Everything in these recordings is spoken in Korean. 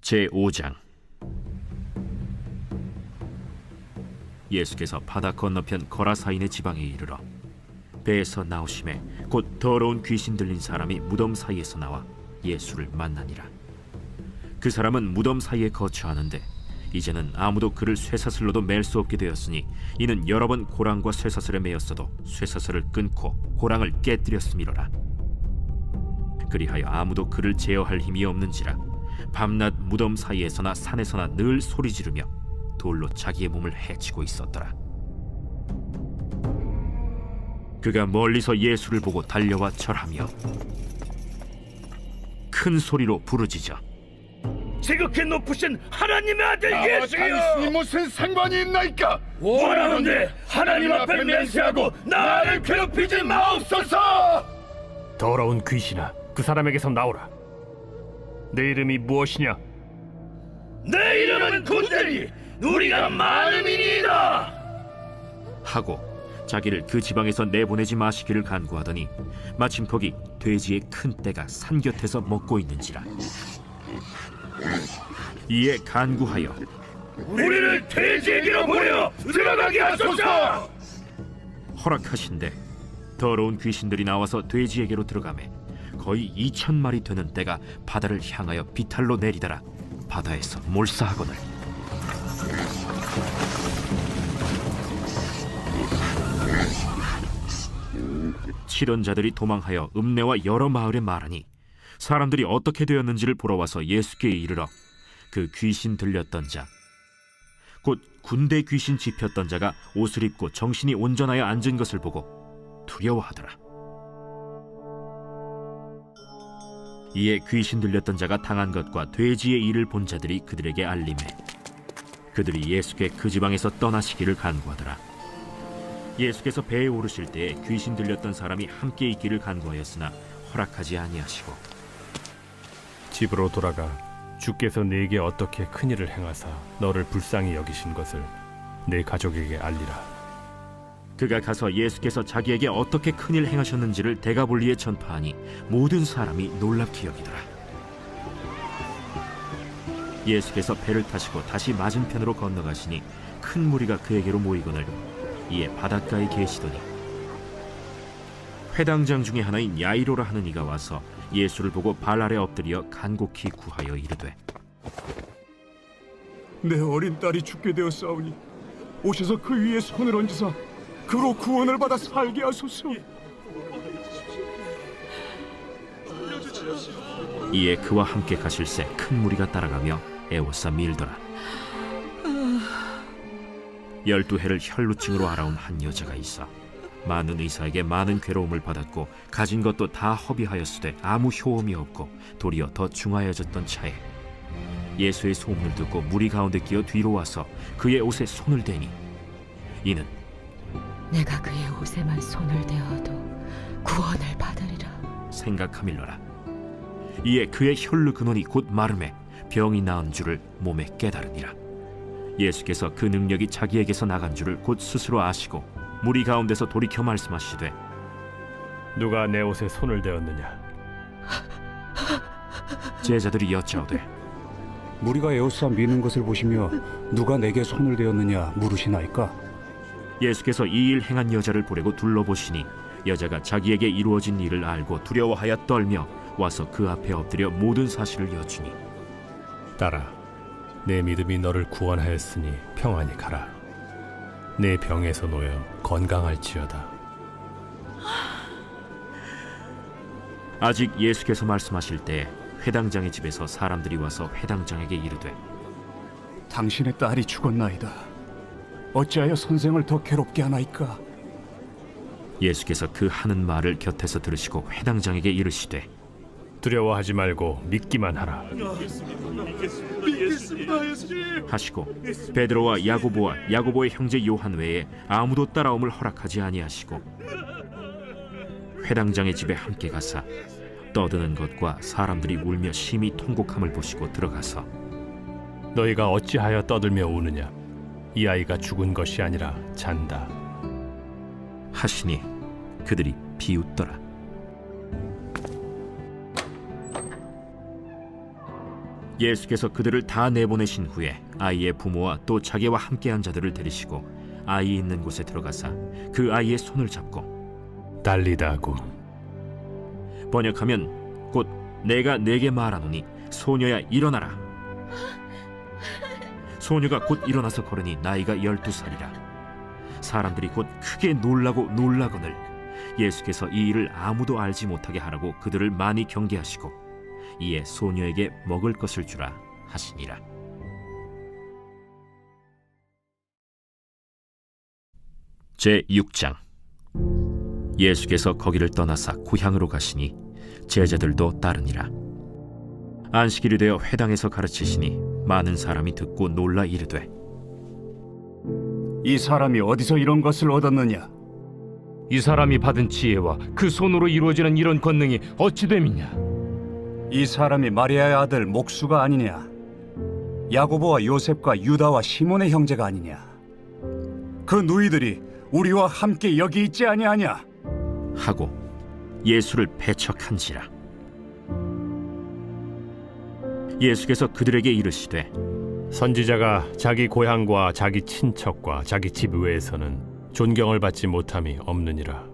제5장. 예수께서 바다 건너편 거라사인의 지방에 이르러 배에서 나오심에 곧 더러운 귀신 들린 사람이 무덤 사이에서 나와 예수를 만나니라. 그 사람은 무덤 사이에 거처하는데 이제는 아무도 그를 쇠사슬로도 맬 수 없게 되었으니 이는 여러 번 고랑과 쇠사슬에 매였어도 쇠사슬을 끊고 고랑을 깨뜨렸음이로라. 그리하여 아무도 그를 제어할 힘이 없는지라 밤낮 무덤 사이에서나 산에서나 늘 소리 지르며 돌로 자기의 몸을 해치고 있었더라. 그가 멀리서 예수를 보고 달려와 절하며 큰 소리로 부르짖어 지극히 높으신 하나님의 아들 예수여, 당신이 무슨 상관이 있나이까? 원하는데 하나님 앞에 맹세하고 나를 괴롭히지 마옵소서. 더러운 귀신아, 그 사람에게서 나오라. 내 이름이 무엇이냐? 내 이름은 군대니 우리가 많음이니이다 하고 자기를 그 지방에서 내보내지 마시기를 간구하더니 마침 거기 돼지의 큰 떼가 산 곁에서 먹고 있는지라. 이에 간구하여 우리를 돼지에게로 보내어 들어가게 하소서. 허락하신대 더러운 귀신들이 나와서 돼지에게로 들어가매 거의 2,000마리 되는 떼가 바다를 향하여 비탈로 내리다라 바다에서 몰사하거늘. 치던 자들이 도망하여 읍내와 여러 마을에 말하니 사람들이 어떻게 되었는지를 보러 와서 예수께 이르러 그 귀신 들렸던 자 곧 군대 귀신 집혔던 자가 옷을 입고 정신이 온전하여 앉은 것을 보고 두려워하더라. 이에 귀신 들렸던 자가 당한 것과 돼지의 일을 본 자들이 그들에게 알림해 그들이 예수께 그 지방에서 떠나시기를 간구하더라. 예수께서 배에 오르실 때에 귀신 들렸던 사람이 함께 있기를 간구하였으나 허락하지 아니하시고 집으로 돌아가 주께서 네게 어떻게 큰일을 행하사 너를 불쌍히 여기신 것을 내 가족에게 알리라. 그가 가서 예수께서 자기에게 어떻게 큰일 행하셨는지를 데가볼리에 전파하니 모든 사람이 놀랍게 여기더라. 예수께서 배를 타시고 다시 맞은편으로 건너가시니 큰 무리가 그에게로 모이거늘 이에 바닷가에 계시더니 회당장 중에 하나인 야이로라 하는 이가 와서 예수를 보고 발 아래 엎드려 간곡히 구하여 이르되 내 어린 딸이 죽게 되었사오니 오셔서 그 위에 손을 얹으사 그로 구원을 받아 살게 하소서. 이에 그와 함께 가실새 큰 무리가 따라가며 애워싸 밀더라. 12해를 혈루증으로 알아온 한 여자가 있어 많은 의사에게 많은 괴로움을 받았고 가진 것도 다 허비하였으되 아무 효험이 없고 도리어 더 중하여졌던 차에 예수의 소문을 듣고 무리 가운데 끼어 뒤로 와서 그의 옷에 손을 대니 이는 내가 그의 옷에만 손을 대어도 구원을 받으리라 생각하밀러라. 이에 그의 혈루 근원이 곧 마름에 병이 나은 줄을 몸에 깨달으니라. 예수께서 그 능력이 자기에게서 나간 줄을 곧 스스로 아시고 무리 가운데서 돌이켜 말씀하시되 누가 내 옷에 손을 대었느냐? 제자들이 여짜오되 무리가 에워싸 미는 것을 보시며 누가 내게 손을 대었느냐 물으시나이까? 예수께서 이 일 행한 여자를 보려고 둘러보시니 여자가 자기에게 이루어진 일을 알고 두려워하여 떨며 와서 그 앞에 엎드려 모든 사실을 여쭈니 딸아, 내 믿음이 너를 구원하였으니 평안히 가라. 내 병에서 놓여 건강할지어다. 아직 예수께서 말씀하실 때 회당장의 집에서 사람들이 와서 회당장에게 이르되 당신의 딸이 죽었나이다. 어찌하여 선생을 더 괴롭게 하나이까? 예수께서 그 하는 말을 곁에서 들으시고 회당장에게 이르시되 두려워하지 말고 믿기만 하라. 하시고 베드로와 야고보와 야고보의 형제 요한 외에 아무도 따라옴을 허락하지 아니하시고 회당장의 집에 함께 가사 떠드는 것과 사람들이 울며 심히 통곡함을 보시고 들어가서 너희가 어찌하여 떠들며 우느냐? 이 아이가 죽은 것이 아니라 잔다. 하시니 그들이 비웃더라. 예수께서 그들을 다 내보내신 후에 아이의 부모와 또 자기와 함께한 자들을 데리시고 아이 있는 곳에 들어가사 그 아이의 손을 잡고 달리다고 번역하면 곧 내가 네게 말하노니 소녀야 일어나라. 소녀가 곧 일어나서 걸으니 나이가 12살이라. 사람들이 곧 크게 놀라거늘 예수께서 이 일을 아무도 알지 못하게 하라고 그들을 많이 경계하시고 이에 소녀에게 먹을 것을 주라 하시니라. 제6장. 예수께서 거기를 떠나사 고향으로 가시니 제자들도 따르니라. 안식일이 되어 회당에서 가르치시니 많은 사람이 듣고 놀라 이르되 이 사람이 어디서 이런 것을 얻었느냐? 이 사람이 받은 지혜와 그 손으로 이루어지는 이런 권능이 어찌 됨이냐? 이 사람이 마리아의 아들 목수가 아니냐? 야고보와 요셉과 유다와 시몬의 형제가 아니냐? 그 누이들이 우리와 함께 여기 있지 아니하냐? 하고 예수를 배척한지라. 예수께서 그들에게 이르시되 선지자가 자기 고향과 자기 친척과 자기 집 외에서는 존경을 받지 못함이 없느니라.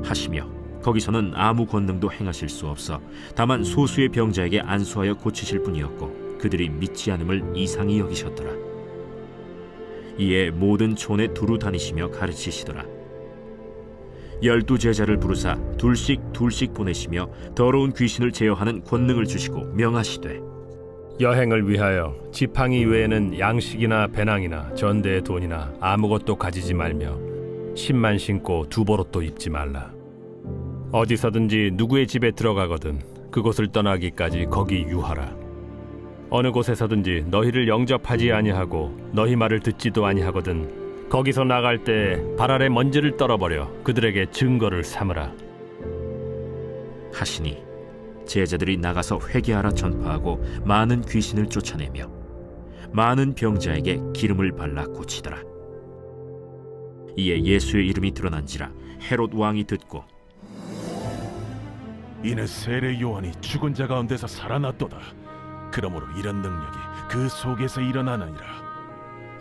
하시며 거기서는 아무 권능도 행하실 수 없어 다만 소수의 병자에게 안수하여 고치실 뿐이었고 그들이 믿지 않음을 이상히 여기셨더라. 이에 모든 촌에 두루 다니시며 가르치시더라. 12 제자를 부르사 둘씩 보내시며 더러운 귀신을 제어하는 권능을 주시고 명하시되 여행을 위하여 지팡이 외에는 양식이나 배낭이나 전대의 돈이나 아무것도 가지지 말며 신만 신고 두보롯도 입지 말라. 어디서든지 누구의 집에 들어가거든 그곳을 떠나기까지 거기 유하라. 어느 곳에서든지 너희를 영접하지 아니하고 너희 말을 듣지도 아니하거든 거기서 나갈 때 발 아래 먼지를 떨어버려 그들에게 증거를 삼으라. 하시니 제자들이 나가서 회개하라 전파하고 많은 귀신을 쫓아내며 많은 병자에게 기름을 발라 고치더라. 이에 예수의 이름이 드러난지라 헤롯 왕이 듣고 이는 세례 요한이 죽은 자 가운데서 살아났도다. 그러므로 이런 능력이 그 속에서 일어나느니라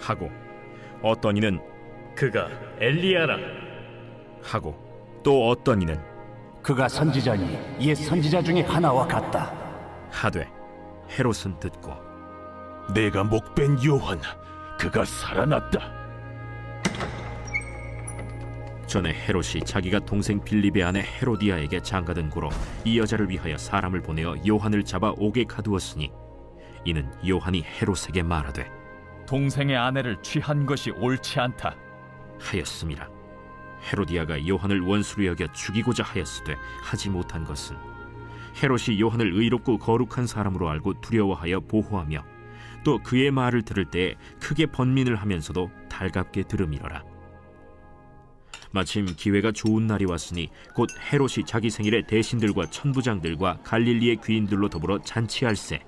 하고 어떤 이는 그가 엘리야라 하고 또 어떤 이는 그가 선지자니 옛 선지자 중에 하나와 같다. 하되 헤롯은 듣고 내가 목벤 요한 그가 살아났다. 전에 헤롯이 자기가 동생 빌립의 아내 헤로디아에게 장가든 고로 이 여자를 위하여 사람을 보내어 요한을 잡아 옥에 가두었으니 이는 요한이 헤롯에게 말하되 동생의 아내를 취한 것이 옳지 않다 하였음이라. 헤로디아가 요한을 원수로 여겨 죽이고자 하였으되 하지 못한 것은 헤롯이 요한을 의롭고 거룩한 사람으로 알고 두려워하여 보호하며 또 그의 말을 들을 때에 크게 번민을 하면서도 달갑게 들음이러라. 마침 기회가 좋은 날이 왔으니 곧 헤롯이 자기 생일에 대신들과 천부장들과 갈릴리의 귀인들로 더불어 잔치할세.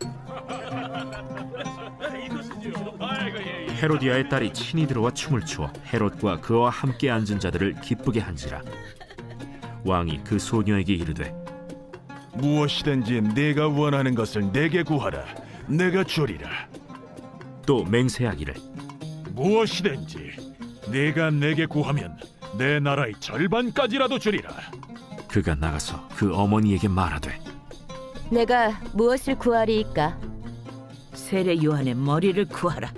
헤로디아의 딸이 친히 들어와 춤을 추어 헤롯과 그와 함께 앉은 자들을 기쁘게 한지라. 왕이 그 소녀에게 이르되 무엇이든지 내가 원하는 것을 내게 구하라. 내가 주리라. 또 맹세하기를 무엇이든지 내가 내게 구하면 내 나라의 절반까지라도 주리라. 그가 나가서 그 어머니에게 말하되 내가 무엇을 구하리이까? 세례 요한의 머리를 구하라.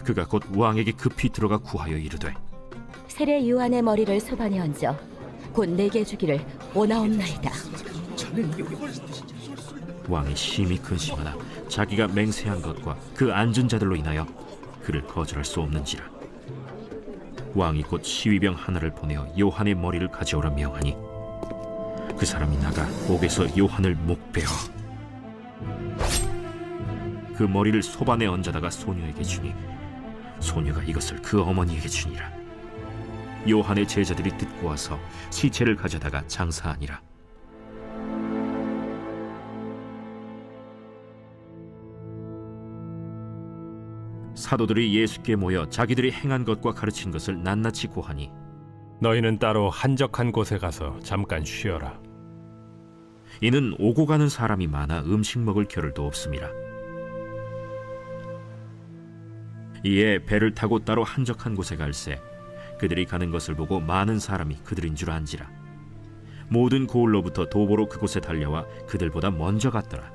그가 곧 왕에게 급히 들어가 구하여 이르되 세례 요한의 머리를 소반에 얹어 곧 내게 주기를 원하옵나이다. 왕이 심히 근심하나 자기가 맹세한 것과 그 앉은 자들로 인하여 그를 거절할 수 없는지라. 왕이 곧 시위병 하나를 보내어 요한의 머리를 가져오라 명하니 그 사람이 나가 옥에서 요한을 목베어 그 머리를 소반에 얹어다가 소녀에게 주니 소녀가 이것을 그 어머니에게 주니라. 요한의 제자들이 듣고 와서 시체를 가져다가 장사하니라. 사도들이 예수께 모여 자기들이 행한 것과 가르친 것을 낱낱이 고하니 너희는 따로 한적한 곳에 가서 잠깐 쉬어라. 이는 오고 가는 사람이 많아 음식 먹을 겨를도 없음이라. 이에 배를 타고 따로 한적한 곳에 갈새 그들이 가는 것을 보고 많은 사람이 그들인 줄 안지라. 모든 고을로부터 도보로 그곳에 달려와 그들보다 먼저 갔더라.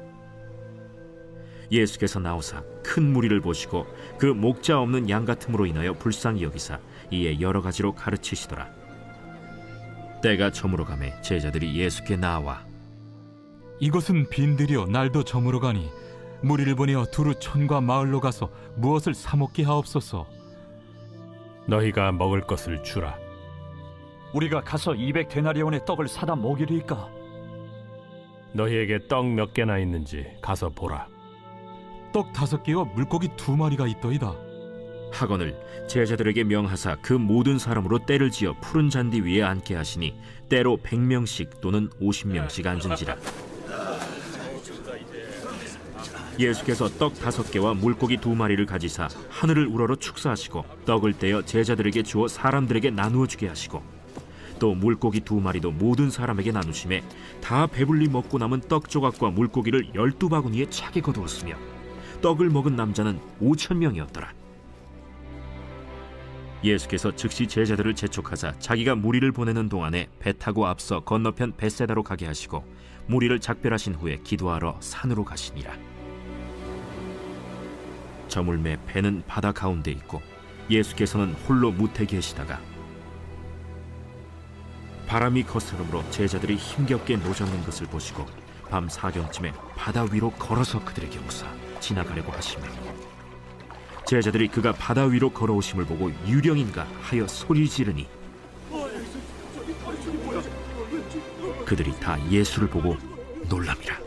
예수께서 나오사 큰 무리를 보시고 그 목자 없는 양 같음으로 인하여 불쌍히 여기사 이에 여러 가지로 가르치시더라. 때가 저물어 가매 제자들이 예수께 나와 이것은 빈들이여 날도 저물어 가니 무리를 보내어 두루 촌과 마을로 가서 무엇을 사 먹게 하옵소서. 너희가 먹을 것을 주라. 우리가 가서 200데나리온의 떡을 사다 먹이리이까? 너희에게 떡 몇 개나 있는지 가서 보라. 떡 5개와 물고기 2마리가 있더이다. 하거늘 제자들에게 명하사 그 모든 사람으로 때를 지어 푸른 잔디 위에 앉게 하시니 때로 100명씩 또는 50명씩 앉은지라. 예수께서 떡 5개와 물고기 2마리를 가지사 하늘을 우러러 축사하시고 떡을 떼어 제자들에게 주어 사람들에게 나누어 주게 하시고 또 물고기 2마리도 모든 사람에게 나누심에 다 배불리 먹고 남은 떡 조각과 물고기를 12바구니에 차게 거두었으며 떡을 먹은 남자는 5,000명이었더라. 예수께서 즉시 제자들을 재촉하사 자기가 무리를 보내는 동안에 배 타고 앞서 건너편 벳세다로 가게 하시고 무리를 작별하신 후에 기도하러 산으로 가시니라. 저물매 배는 바다 가운데 있고 예수께서는 홀로 무태 계시다가 바람이 거스름으로 제자들이 힘겹게 노젓는 것을 보시고 밤 4경쯤에 바다 위로 걸어서 그들에게 오사 지나가려고 하시며 제자들이 그가 바다 위로 걸어오심을 보고 유령인가 하여 소리 지르니 그들이 다 예수를 보고 놀랍니다.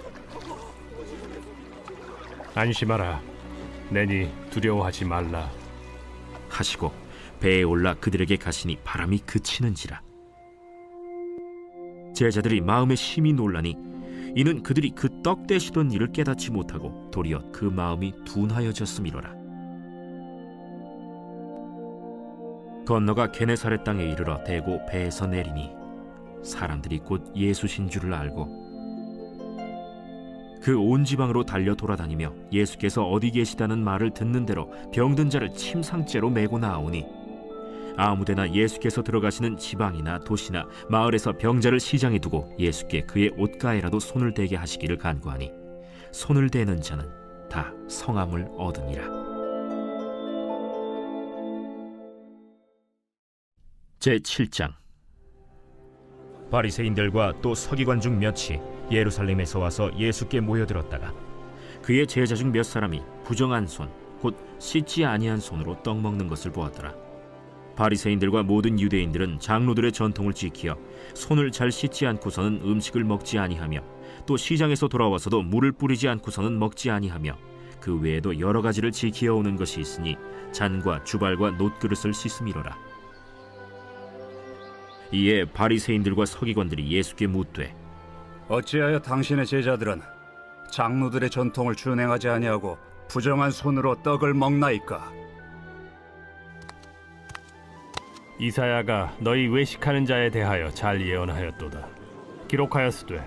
안심하라. 내니 두려워하지 말라 하시고 배에 올라 그들에게 가시니 바람이 그치는지라. 제자들이 마음에 심히 놀라니 이는 그들이 그 떡 떼시던 일을 깨닫지 못하고 도리어 그 마음이 둔하여졌음이로라. 건너가 게네사렛 땅에 이르러 대고 배에서 내리니 사람들이 곧 예수신 줄을 알고 그 온 지방으로 달려 돌아다니며 예수께서 어디 계시다는 말을 듣는 대로 병든 자를 침상째로 메고 나오니 아무데나 예수께서 들어가시는 지방이나 도시나 마을에서 병자를 시장에 두고 예수께 그의 옷가에라도 손을 대게 하시기를 간구하니 손을 대는 자는 다 성함을 얻으니라. 제7장. 바리새인들과 또 서기관 중 몇이 예루살렘에서 와서 예수께 모여들었다가 그의 제자 중 몇 사람이 부정한 손 곧 씻지 아니한 손으로 떡 먹는 것을 보았더라. 바리새인들과 모든 유대인들은 장로들의 전통을 지키어 손을 잘 씻지 않고서는 음식을 먹지 아니하며 또 시장에서 돌아와서도 물을 뿌리지 않고서는 먹지 아니하며 그 외에도 여러 가지를 지키어 오는 것이 있으니 잔과 주발과 놋그릇을 씻음이로라. 이에 바리새인들과 서기관들이 예수께 묻되 어찌하여 당신의 제자들은 장로들의 전통을 준행하지 아니하고 부정한 손으로 떡을 먹나이까? 이사야가 너희 외식하는 자에 대하여 잘 예언하였도다. 기록하였으되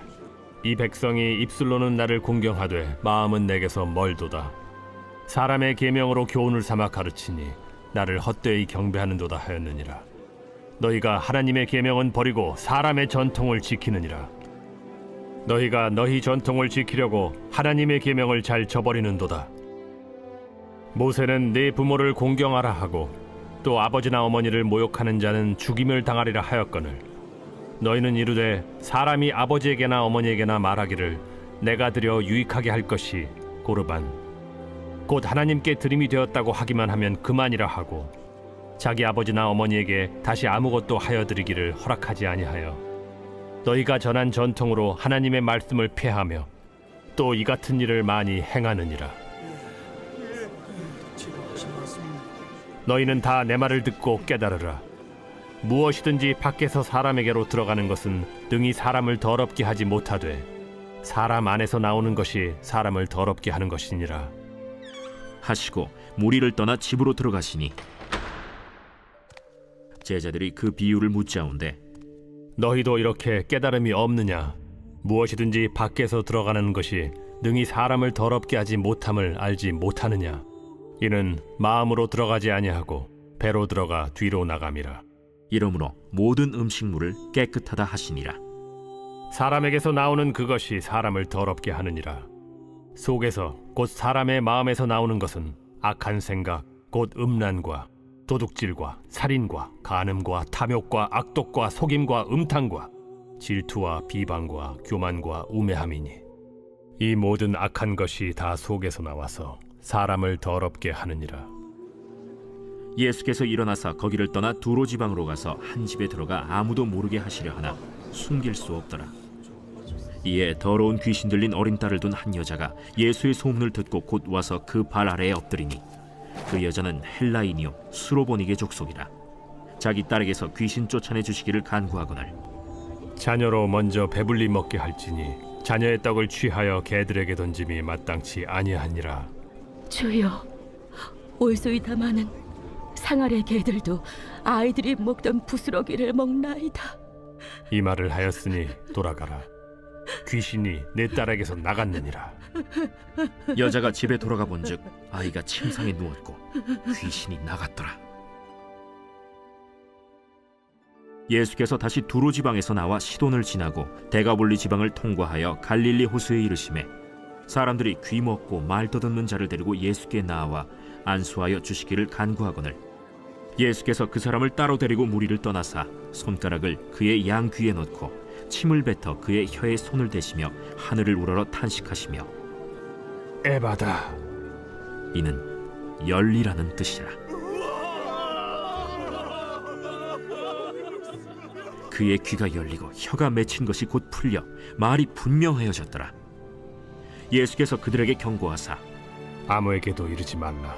이 백성이 입술로는 나를 공경하되 마음은 내게서 멀도다. 사람의 계명으로 교훈을 삼아 가르치니 나를 헛되이 경배하는도다 하였느니라. 너희가 하나님의 계명은 버리고 사람의 전통을 지키느니라. 너희가 너희 전통을 지키려고 하나님의 계명을 잘 저버리는도다. 모세는 네 부모를 공경하라 하고 또 아버지나 어머니를 모욕하는 자는 죽임을 당하리라 하였거늘 너희는 이르되 사람이 아버지에게나 어머니에게나 말하기를 내가 드려 유익하게 할 것이 고르반 곧 하나님께 드림이 되었다고 하기만 하면 그만이라 하고 자기 아버지나 어머니에게 다시 아무것도 하여 드리기를 허락하지 아니하여 너희가 전한 전통으로 하나님의 말씀을 폐하며 또 이 같은 일을 많이 행하느니라. 너희는 다 내 말을 듣고 깨달으라. 무엇이든지 밖에서 사람에게로 들어가는 것은 능히 사람을 더럽게 하지 못하되 사람 안에서 나오는 것이 사람을 더럽게 하는 것이니라 하시고 무리를 떠나 집으로 들어가시니 제자들이 그 비유를 묻자온데 너희도 이렇게 깨달음이 없느냐? 무엇이든지 밖에서 들어가는 것이 능히 사람을 더럽게 하지 못함을 알지 못하느냐? 이는 마음으로 들어가지 아니하고 배로 들어가 뒤로 나감이라. 이러므로 모든 음식물을 깨끗하다 하시니라. 사람에게서 나오는 그것이 사람을 더럽게 하느니라. 속에서 곧 사람의 마음에서 나오는 것은 악한 생각, 곧 음란과 도둑질과 살인과 간음과 탐욕과 악독과 속임과 음탕과 질투와 비방과 교만과 우매함이니 이 모든 악한 것이 다 속에서 나와서 사람을 더럽게 하느니라. 예수께서 일어나사 거기를 떠나 두로 지방으로 가서 한 집에 들어가 아무도 모르게 하시려 하나 숨길 수 없더라. 이에 더러운 귀신 들린 어린 딸을 둔 한 여자가 예수의 소문을 듣고 곧 와서 그 발 아래에 엎드리니 그 여자는 헬라인이요 수로보니게 족속이라. 자기 딸에게서 귀신 쫓아내 주시기를 간구하거늘 자녀로 먼저 배불리 먹게 할지니 자녀의 떡을 취하여 개들에게 던짐이 마땅치 아니하니라. 주여, 올소이다마는 상아래 개들도 아이들이 먹던 부스러기를 먹나이다. 이 말을 하였으니 돌아가라. 귀신이 내 딸에게서 나갔느니라. 여자가 집에 돌아가 본즉 아이가 침상에 누웠고 귀신이 나갔더라. 예수께서 다시 두로 지방에서 나와 시돈을 지나고 데가볼리 지방을 통과하여 갈릴리 호수에 이르시매 사람들이 귀 먹고 말 더듬는 자를 데리고 예수께 나와 안수하여 주시기를 간구하거늘 예수께서 그 사람을 따로 데리고 무리를 떠나사 손가락을 그의 양 귀에 넣고 침을 뱉어 그의 혀에 손을 대시며 하늘을 우러러 탄식하시며 에바다, 이는 열리라는 뜻이라. 그의 귀가 열리고 혀가 맺힌 것이 곧 풀려 말이 분명하여졌더라. 예수께서 그들에게 경고하사 아무에게도 이르지 말라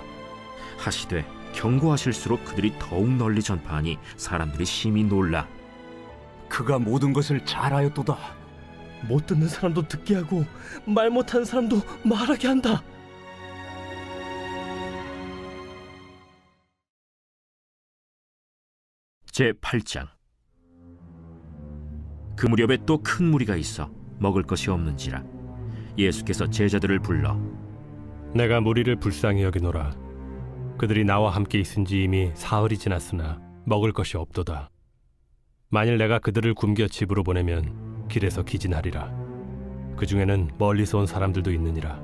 하시되 경고하실수록 그들이 더욱 널리 전파하니 사람들이 심히 놀라 그가 모든 것을 잘하였도다. 못 듣는 사람도 듣게 하고 말 못하는 사람도 말하게 한다. 제8장. 그 무렵에 또 큰 무리가 있어 먹을 것이 없는지라 예수께서 제자들을 불러 내가 무리를 불쌍히 여기노라. 그들이 나와 함께 있은지 이미 사흘이 지났으나 먹을 것이 없도다. 만일 내가 그들을 굶겨 집으로 보내면 길에서 기진하리라. 그 중에는 멀리서 온 사람들도 있느니라.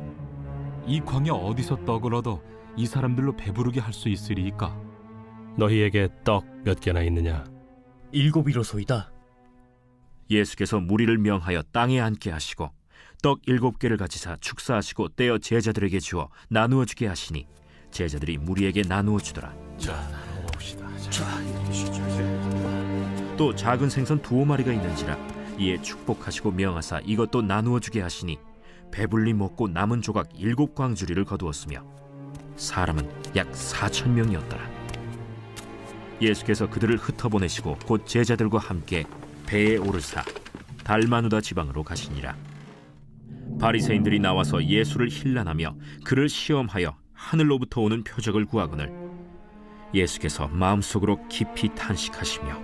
이 광야 어디서 떡을 얻어 이 사람들로 배부르게 할 수 있으리이까? 너희에게 떡 몇 개나 있느냐? 7이로소이다. 예수께서 무리를 명하여 땅에 앉게 하시고 떡 7개를 가지사 축사하시고 떼어 제자들에게 주어 나누어 주게 하시니 제자들이 무리에게 나누어 주더라. 또 작은 생선 2마리가 있는지라 이에 축복하시고 명하사 이것도 나누어 주게 하시니 배불리 먹고 남은 조각 7광주리를 거두었으며 사람은 약 4,000명이었더라. 예수께서 그들을 흩어보내시고 곧 제자들과 함께 배에 오르사 달마누다 지방으로 가시니라. 바리새인들이 나와서 예수를 힐난하며 그를 시험하여 하늘로부터 오는 표적을 구하거늘 예수께서 마음속으로 깊이 탄식하시며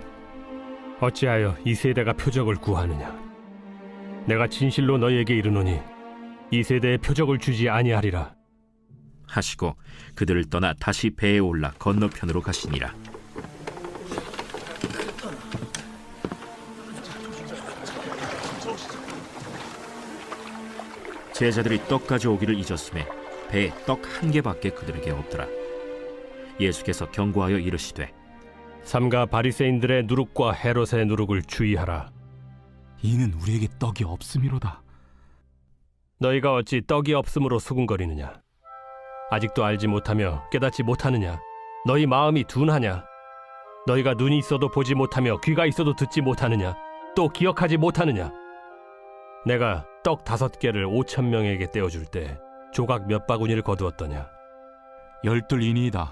어찌하여 이 세대가 표적을 구하느냐? 내가 진실로 너희에게 이르노니 이 세대에 표적을 주지 아니하리라 하시고 그들을 떠나 다시 배에 올라 건너편으로 가시니라. 제자들이 떡 가져오기를 잊었음에 배에 떡 1개밖에 그들에게 없더라. 예수께서 경고하여 이르시되 삼가 바리새인들의 누룩과 헤롯의 누룩을 주의하라. 이는 우리에게 떡이 없음이로다. 너희가 어찌 떡이 없음으로 수군거리느냐? 아직도 알지 못하며 깨닫지 못하느냐? 너희 마음이 둔하냐? 너희가 눈이 있어도 보지 못하며 귀가 있어도 듣지 못하느냐? 또 기억하지 못하느냐? 내가 떡 5개를 5,000명에게 떼어줄 때 조각 몇 바구니를 거두었더냐? 12이니이다.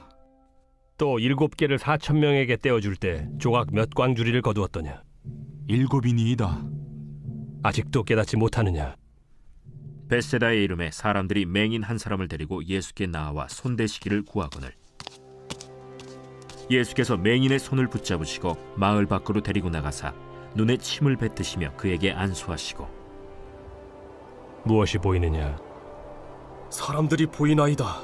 또 7개를 4,000명에게 떼어줄 때 조각 몇 광주리를 거두었더냐? 7이니이다. 아직도 깨닫지 못하느냐? 벳세다의 이름에 사람들이 맹인 한 사람을 데리고 예수께 나와 손대시기를 구하거늘 예수께서 맹인의 손을 붙잡으시고 마을 밖으로 데리고 나가사 눈에 침을 뱉으시며 그에게 안수하시고 무엇이 보이느냐? 사람들이 보이나이다.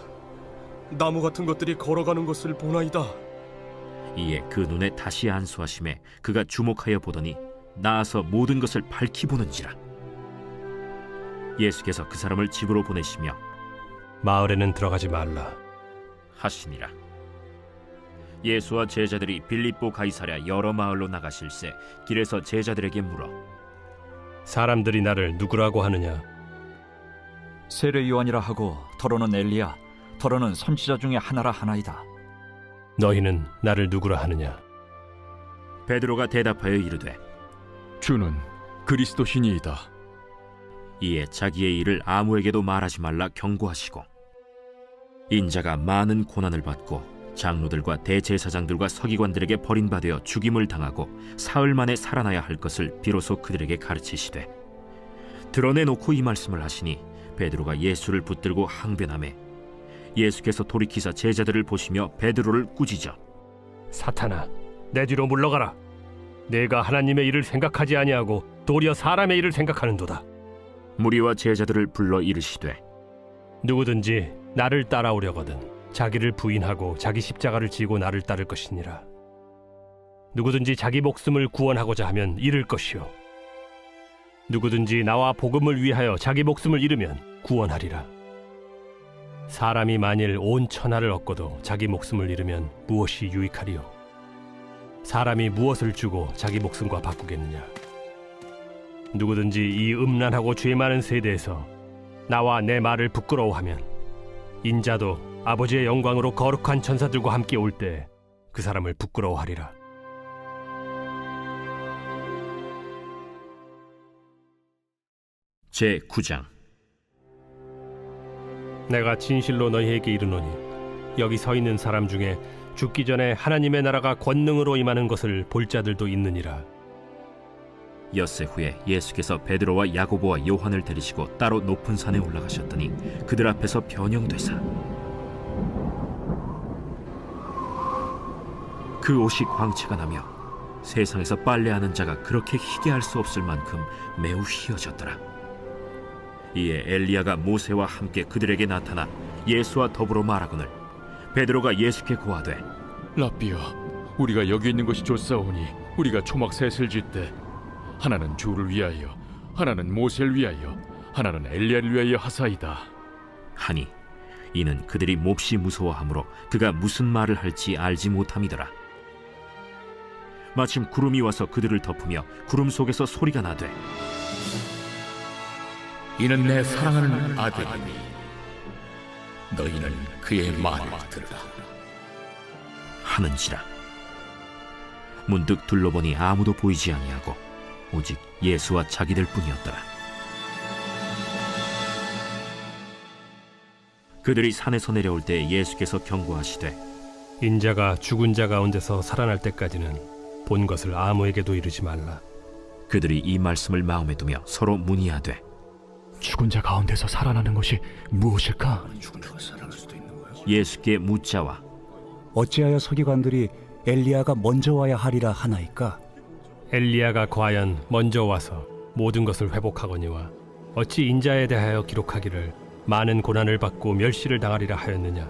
나무 같은 것들이 걸어가는 것을 보나이다. 이에 그 눈에 다시 안수하심에 그가 주목하여 보더니 나아서 모든 것을 밝히 보는지라. 예수께서 그 사람을 집으로 보내시며 마을에는 들어가지 말라. 하시니라. 예수와 제자들이 빌립보 가이사랴 여러 마을로 나가실새 길에서 제자들에게 물어 사람들이 나를 누구라고 하느냐? 세례 요한이라 하고 더러는 엘리야, 더러는 선지자 중에 하나라 하나이다. 너희는 나를 누구라 하느냐? 베드로가 대답하여 이르되 주는 그리스도시니이다. 이에 자기의 일을 아무에게도 말하지 말라 경고하시고 인자가 많은 고난을 받고 장로들과 대제사장들과 서기관들에게 버림받아 죽임을 당하고 사흘 만에 살아나야 할 것을 비로소 그들에게 가르치시되 드러내놓고 이 말씀을 하시니 베드로가 예수를 붙들고 항변하매 예수께서 돌이키사 제자들을 보시며 베드로를 꾸짖어 사탄아, 내 뒤로 물러가라. 내가 하나님의 일을 생각하지 아니하고 도리어 사람의 일을 생각하는도다. 무리와 제자들을 불러 이르시되 누구든지 나를 따라오려거든 자기를 부인하고 자기 십자가를 지고 나를 따를 것이니라. 누구든지 자기 목숨을 구원하고자 하면 잃을 것이요 누구든지 나와 복음을 위하여 자기 목숨을 잃으면 구원하리라. 사람이 만일 온 천하를 얻고도 자기 목숨을 잃으면 무엇이 유익하리요? 사람이 무엇을 주고 자기 목숨과 바꾸겠느냐? 누구든지 이 음란하고 죄 많은 세대에서 나와 내 말을 부끄러워하면 인자도 아버지의 영광으로 거룩한 천사들과 함께 올 때 그 사람을 부끄러워하리라. 제9장 내가 진실로 너희에게 이르노니 여기 서 있는 사람 중에 죽기 전에 하나님의 나라가 권능으로 임하는 것을 볼 자들도 있느니라. 엿새 후에 예수께서 베드로와 야고보와 요한을 데리시고 따로 높은 산에 올라가셨더니 그들 앞에서 변형되사 그 옷이 광채가 나며 세상에서 빨래하는 자가 그렇게 희게 할 수 없을 만큼 매우 희어졌더라. 이에 엘리야가 모세와 함께 그들에게 나타나 예수와 더불어 말하거늘 베드로가 예수께 고하되 라삐여, 우리가 여기 있는 것이 좋사오니 우리가 초막 셋을 짓되 하나는 주를 위하여, 하나는 모세를 위하여, 하나는 엘리야를 위하여 하사이다. 하니 이는 그들이 몹시 무서워하므로 그가 무슨 말을 할지 알지 못함이더라. 마침 구름이 와서 그들을 덮으며 구름 속에서 소리가 나되 이는 내 사랑하는 아들이니 너희는 그의 말을 들으라 하는지라. 문득 둘러보니 아무도 보이지 아니하고 오직 예수와 자기들 뿐이었더라. 그들이 산에서 내려올 때 예수께서 경고하시되 인자가 죽은 자 가운데서 살아날 때까지는 본 것을 아무에게도 이르지 말라. 그들이 이 말씀을 마음에 두며 서로 문의하되 죽은 자 가운데서 살아나는 것이 무엇일까? 예수께 묻자와 어찌하여 서기관들이 엘리야가 먼저 와야 하리라 하나이까? 엘리야가 과연 먼저 와서 모든 것을 회복하거니와 어찌 인자에 대하여 기록하기를 많은 고난을 받고 멸시를 당하리라 하였느냐?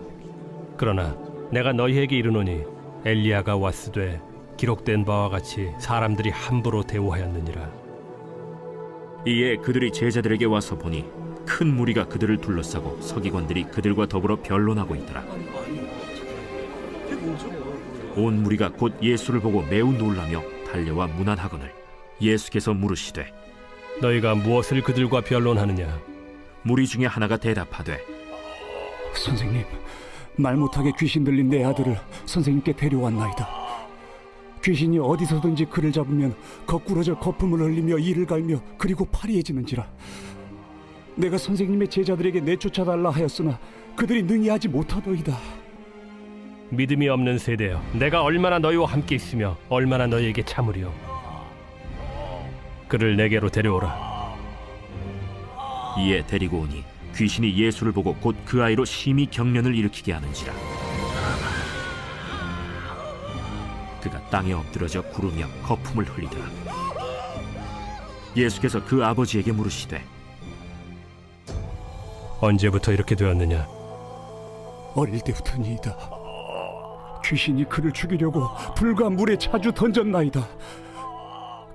그러나 내가 너희에게 이르노니 엘리야가 왔으되 기록된 바와 같이 사람들이 함부로 대우하였느니라. 이에 그들이 제자들에게 와서 보니 큰 무리가 그들을 둘러싸고 서기관들이 그들과 더불어 변론하고 있더라. 온 무리가 곧 예수를 보고 매우 놀라며 달려와 문안하거늘 예수께서 물으시되 너희가 무엇을 그들과 변론하느냐? 무리 중에 하나가 대답하되 선생님, 말 못하게 귀신 들린 내 아들을 선생님께 데려왔나이다. 귀신이 어디서든지 그를 잡으면 거꾸러져 거품을 흘리며 이를 갈며 그리고 파리해지는지라. 내가 선생님의 제자들에게 내쫓아달라 하였으나 그들이 능히 하지 못하더이다. 믿음이 없는 세대여, 내가 얼마나 너희와 함께 있으며 얼마나 너희에게 참으리요. 그를 내게로 데려오라. 이에 데리고 오니 귀신이 예수를 보고 곧 그 아이로 심히 경련을 일으키게 하는지라. 그가 땅에 엎드러져 구르며 거품을 흘리더라. 예수께서 그 아버지에게 물으시되 언제부터 이렇게 되었느냐? 어릴 때부터니이다. 귀신이 그를 죽이려고 불과 물에 자주 던졌나이다.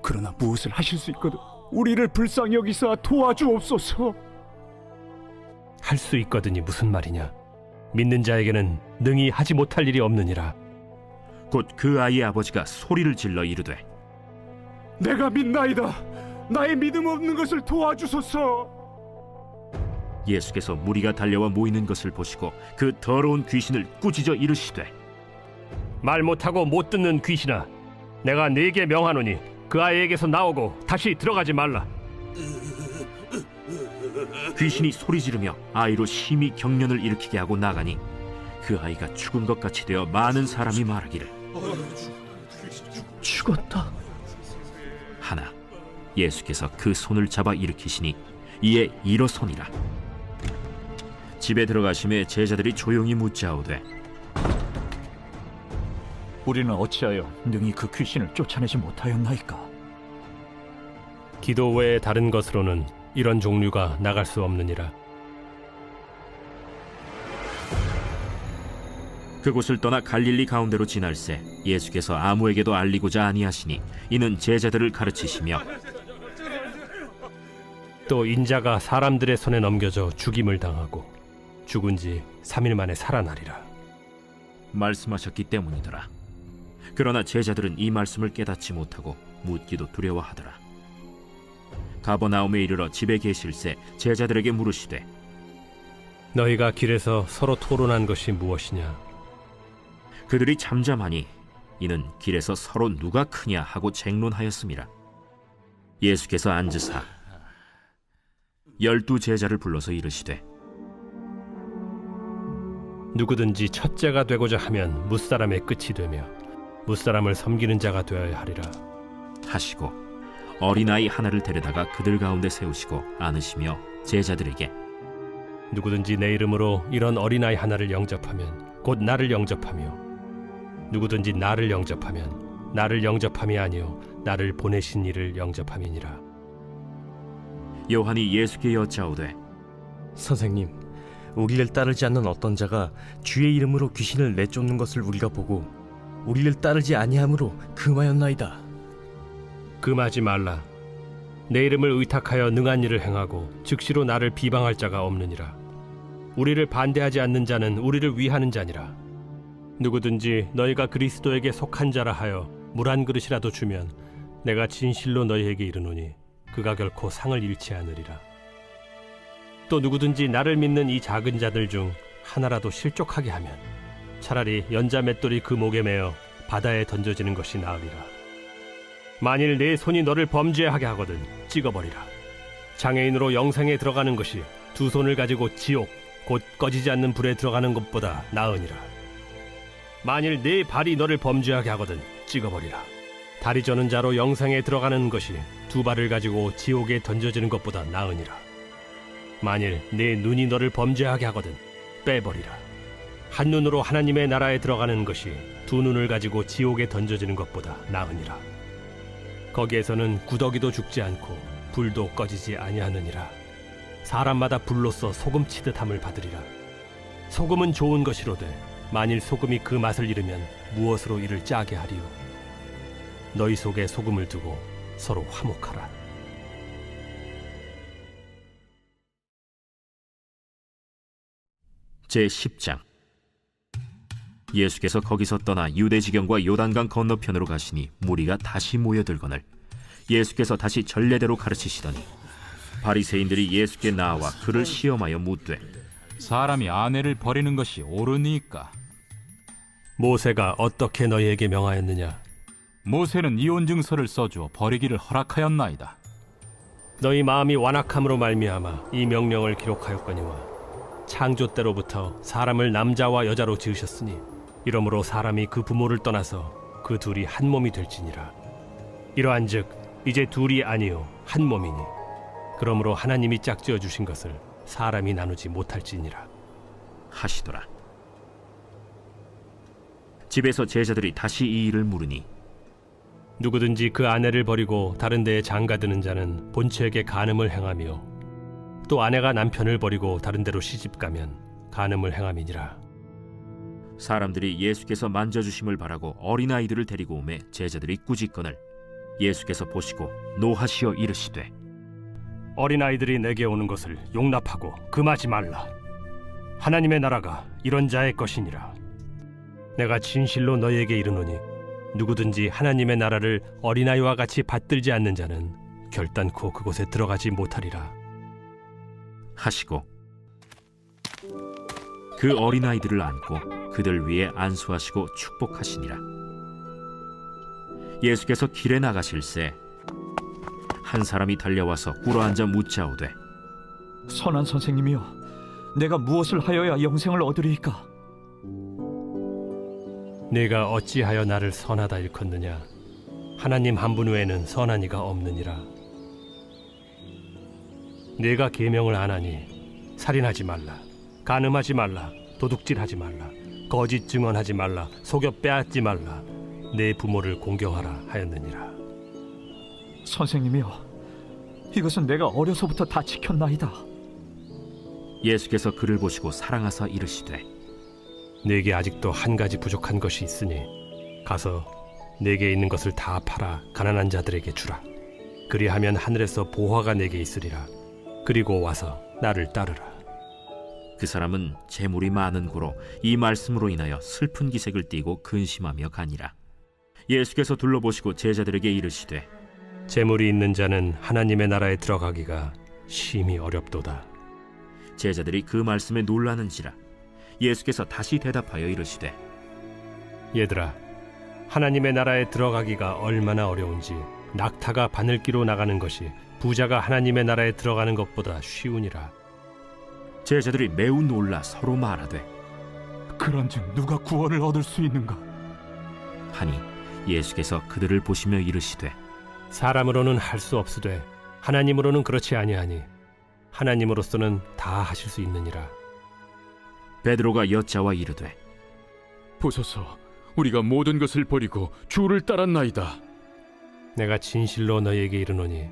그러나 무엇을 하실 수 있거든 우리를 불쌍히 여기사 도와주옵소서. 할 수 있거든이 무슨 말이냐? 믿는 자에게는 능히 하지 못할 일이 없느니라. 곧 그 아이의 아버지가 소리를 질러 이르되 내가 믿나이다. 나의 믿음 없는 것을 도와주소서. 예수께서 무리가 달려와 모이는 것을 보시고 그 더러운 귀신을 꾸짖어 이르시되 말 못하고 못 듣는 귀신아, 내가 네게 명하노니 그 아이에게서 나오고 다시 들어가지 말라. 귀신이 소리 지르며 아이로 심히 경련을 일으키게 하고 나가니 그 아이가 죽은 것 같이 되어 많은 사람이 말하기를 죽었다. 하나 예수께서 그 손을 잡아 일으키시니 이에 일어서니라. 집에 들어가심에 제자들이 조용히 묻자오되 우리는 어찌하여 능히 그 귀신을 쫓아내지 못하였나이까? 기도 외에 다른 것으로는 이런 종류가 나갈 수 없느니라. 그곳을 떠나 갈릴리 가운데로 지날새 예수께서 아무에게도 알리고자 아니하시니 이는 제자들을 가르치시며 또 인자가 사람들의 손에 넘겨져 죽임을 당하고 죽은 지 3일 만에 살아나리라 말씀하셨기 때문이더라. 그러나 제자들은 이 말씀을 깨닫지 못하고 묻기도 두려워하더라. 가버나움에 이르러 집에 계실새 제자들에게 물으시되 너희가 길에서 서로 토론한 것이 무엇이냐? 그들이 잠잠하니 이는 길에서 서로 누가 크냐 하고 쟁론하였음이라. 예수께서 앉으사 12 제자를 불러서 이르시되 누구든지 첫째가 되고자 하면 무사람의 끝이 되며 무사람을 섬기는 자가 되어야 하리라 하시고 어린아이 하나를 데려다가 그들 가운데 세우시고 안으시며 제자들에게 누구든지 내 이름으로 이런 어린아이 하나를 영접하면 곧 나를 영접하며 누구든지 나를 영접하면 나를 영접함이 아니요 나를 보내신 이를 영접함이니라. 요한이 예수께 여짜오되 선생님, 우리를 따르지 않는 어떤 자가 주의 이름으로 귀신을 내쫓는 것을 우리가 보고 우리를 따르지 아니함으로 금하였나이다. 금하지 말라. 내 이름을 의탁하여 능한 일을 행하고 즉시로 나를 비방할 자가 없느니라. 우리를 반대하지 않는 자는 우리를 위하는 자니라. 누구든지 너희가 그리스도에게 속한 자라 하여 물 한 그릇이라도 주면 내가 진실로 너희에게 이르노니 그가 결코 상을 잃지 않으리라. 또 누구든지 나를 믿는 이 작은 자들 중 하나라도 실족하게 하면 차라리 연자 맷돌이 그 목에 매어 바다에 던져지는 것이 나으리라. 만일 내 손이 너를 범죄하게 하거든 찍어버리라. 장애인으로 영생에 들어가는 것이 두 손을 가지고 지옥 곧 꺼지지 않는 불에 들어가는 것보다 나으니라. 만일 네 발이 너를 범죄하게 하거든 찍어버리라. 다리 저는 자로 영생에 들어가는 것이 두 발을 가지고 지옥에 던져지는 것보다 나으니라. 만일 네 눈이 너를 범죄하게 하거든 빼버리라. 한 눈으로 하나님의 나라에 들어가는 것이 두 눈을 가지고 지옥에 던져지는 것보다 나으니라. 거기에서는 구더기도 죽지 않고 불도 꺼지지 아니하느니라. 사람마다 불로써 소금 치듯함을 받으리라. 소금은 좋은 것이로되 만일 소금이 그 맛을 잃으면 무엇으로 이를 짜게 하리요? 너희 속에 소금을 두고 서로 화목하라. 제10장 예수께서 거기서 떠나 유대지경과 요단강 건너편으로 가시니 무리가 다시 모여들거늘 예수께서 다시 전례대로 가르치시더니 바리새인들이 예수께 나와 그를 시험하여 묻되 사람이 아내를 버리는 것이 옳으니까? 모세가 어떻게 너희에게 명하였느냐? 모세는 이혼 증서를 써주어 버리기를 허락하였나이다. 너희 마음이 완악함으로 말미암아 이 명령을 기록하였거니와 창조 때로부터 사람을 남자와 여자로 지으셨으니 이러므로 사람이 그 부모를 떠나서 그 둘이 한 몸이 될지니라. 이러한즉 이제 둘이 아니요 한 몸이니 그러므로 하나님이 짝지어 주신 것을 사람이 나누지 못할지니라 하시더라. 집에서 제자들이 다시 이 일을 물으니 누구든지 그 아내를 버리고 다른 데에 장가드는 자는 본처에게 간음을 행하며 또 아내가 남편을 버리고 다른 데로 시집가면 간음을 행함이니라. 사람들이 예수께서 만져주심을 바라고 어린아이들을 데리고 오매 제자들이 꾸짖거늘 예수께서 보시고 노하시어 이르시되 어린아이들이 내게 오는 것을 용납하고 금하지 말라. 하나님의 나라가 이런 자의 것이니라. 내가 진실로 너희에게 이르노니 누구든지 하나님의 나라를 어린아이와 같이 받들지 않는 자는 결단코 그곳에 들어가지 못하리라 하시고 그 어린아이들을 안고 그들 위에 안수하시고 축복하시니라. 예수께서 길에 나가실새 한 사람이 달려와서 꿇어앉아 묻자오되 선한 선생님이여, 내가 무엇을 하여야 영생을 얻으리이까? 네가 어찌하여 나를 선하다 일컫느냐? 하나님 한 분 외에는 선한 이가 없느니라. 네가 계명을 안 하니 살인하지 말라, 간음하지 말라, 도둑질하지 말라, 거짓 증언하지 말라, 속여 빼앗지 말라, 내 부모를 공경하라 하였느니라. 선생님이여, 이것은 내가 어려서부터 다 지켰나이다. 예수께서 그를 보시고 사랑하사 이르시되 네게 아직도 한 가지 부족한 것이 있으니 가서 네게 있는 것을 다 팔아 가난한 자들에게 주라. 그리하면 하늘에서 보화가 네게 있으리라. 그리고 와서 나를 따르라. 그 사람은 재물이 많은 고로 이 말씀으로 인하여 슬픈 기색을 띠고 근심하며 가니라. 예수께서 둘러보시고 제자들에게 이르시되 재물이 있는 자는 하나님의 나라에 들어가기가 심히 어렵도다. 제자들이 그 말씀에 놀라는지라. 예수께서 다시 대답하여 이르시되 얘들아, 하나님의 나라에 들어가기가 얼마나 어려운지 낙타가 바늘기로 나가는 것이 부자가 하나님의 나라에 들어가는 것보다 쉬우니라. 제자들이 매우 놀라 서로 말하되 그런즉 누가 구원을 얻을 수 있는가? 하니 예수께서 그들을 보시며 이르시되 사람으로는 할 수 없으되 하나님으로는 그렇지 아니하니 하나님으로서는 다 하실 수 있느니라. 베드로가 여짜와 이르되 보소서, 우리가 모든 것을 버리고 주를 따랐나이다. 내가 진실로 너희에게 이르노니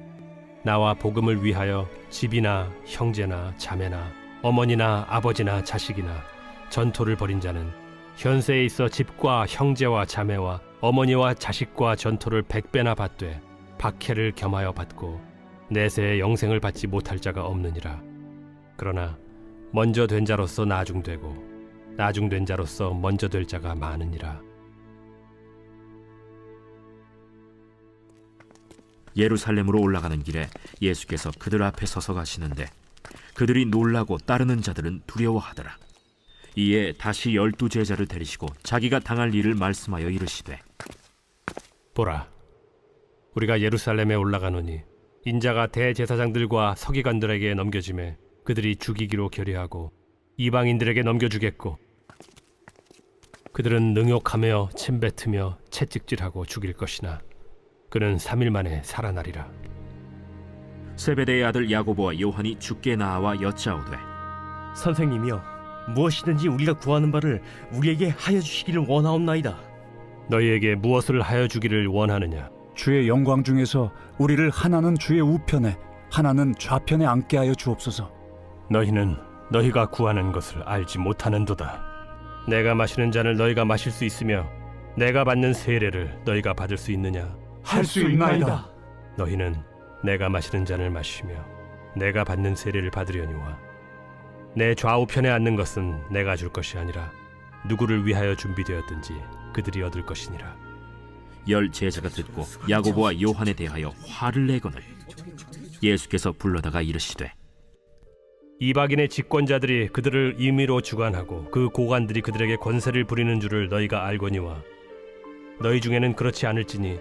나와 복음을 위하여 집이나 형제나 자매나 어머니나 아버지나 자식이나 전토를 벌인 자는 현세에 있어 집과 형제와 자매와 어머니와 자식과 전토를 100배나 받되 박해를 겸하여 받고 내세에 영생을 받지 못할 자가 없느니라. 그러나 먼저 된 자로서 나중되고 나중된 자로서 먼저 될 자가 많으니라. 예루살렘으로 올라가는 길에 예수께서 그들 앞에 서서 가시는데 그들이 놀라고 따르는 자들은 두려워하더라. 이에 다시 12 제자를 데리시고 자기가 당할 일을 말씀하여 이르시되 보라, 우리가 예루살렘에 올라가노니 인자가 대제사장들과 서기관들에게 넘겨지매 그들이 죽이기로 결의하고 이방인들에게 넘겨주겠고 그들은 능욕하며 침뱉으며 채찍질하고 죽일 것이나 그는 3일 만에 살아나리라. 세베대의 아들 야고보와 요한이 주께 나와 여짜오되 선생님이여, 무엇이든지 우리가 구하는 바를 우리에게 하여 주시기를 원하옵나이다. 너희에게 무엇을 하여 주기를 원하느냐? 주의 영광 중에서 우리를 하나는 주의 우편에 하나는 좌편에 앉게 하여 주옵소서. 너희는 너희가 구하는 것을 알지 못하는도다. 내가 마시는 잔을 너희가 마실 수 있으며 내가 받는 세례를 너희가 받을 수 있느냐? 할 수 있나이다. 너희는 내가 마시는 잔을 마시며 내가 받는 세례를 받으려니와 내 좌우편에 앉는 것은 내가 줄 것이 아니라 누구를 위하여 준비되었든지 그들이 얻을 것이니라. 10 제자가 듣고 야고보와 요한에 대하여 화를 내거늘 예수께서 불러다가 이르시되 이방인의 집권자들이 그들을 임의로 주관하고 그 고관들이 그들에게 권세를 부리는 줄을 너희가 알거니와 너희 중에는 그렇지 않을지니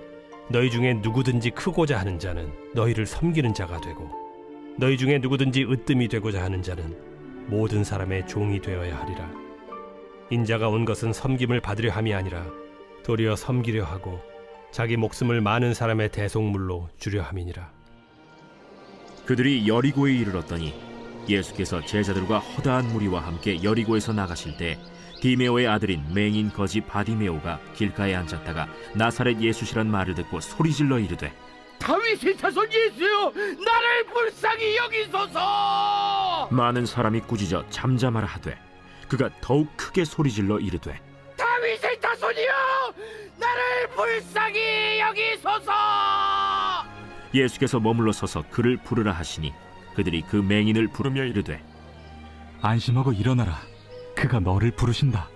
너희 중에 누구든지 크고자 하는 자는 너희를 섬기는 자가 되고 너희 중에 누구든지 으뜸이 되고자 하는 자는 모든 사람의 종이 되어야 하리라. 인자가 온 것은 섬김을 받으려 함이 아니라 도리어 섬기려 하고 자기 목숨을 많은 사람의 대속물로 주려 함이니라. 그들이 여리고에 이르렀더니 예수께서 제자들과 허다한 무리와 함께 여리고에서 나가실 때 디메오의 아들인 맹인 거지 바디메오가 길가에 앉았다가 나사렛 예수시란 말을 듣고 소리질러 이르되 다윗의 자손 예수여, 나를 불쌍히 여기소서. 많은 사람이 꾸짖어 잠잠하라 하되 그가 더욱 크게 소리질러 이르되 다윗의 자손이여, 나를 불쌍히 여기소서. 예수께서 머물러 서서 그를 부르라 하시니 그들이 그 맹인을 부르며 이르되 안심하고 일어나라. 그가 너를 부르신다.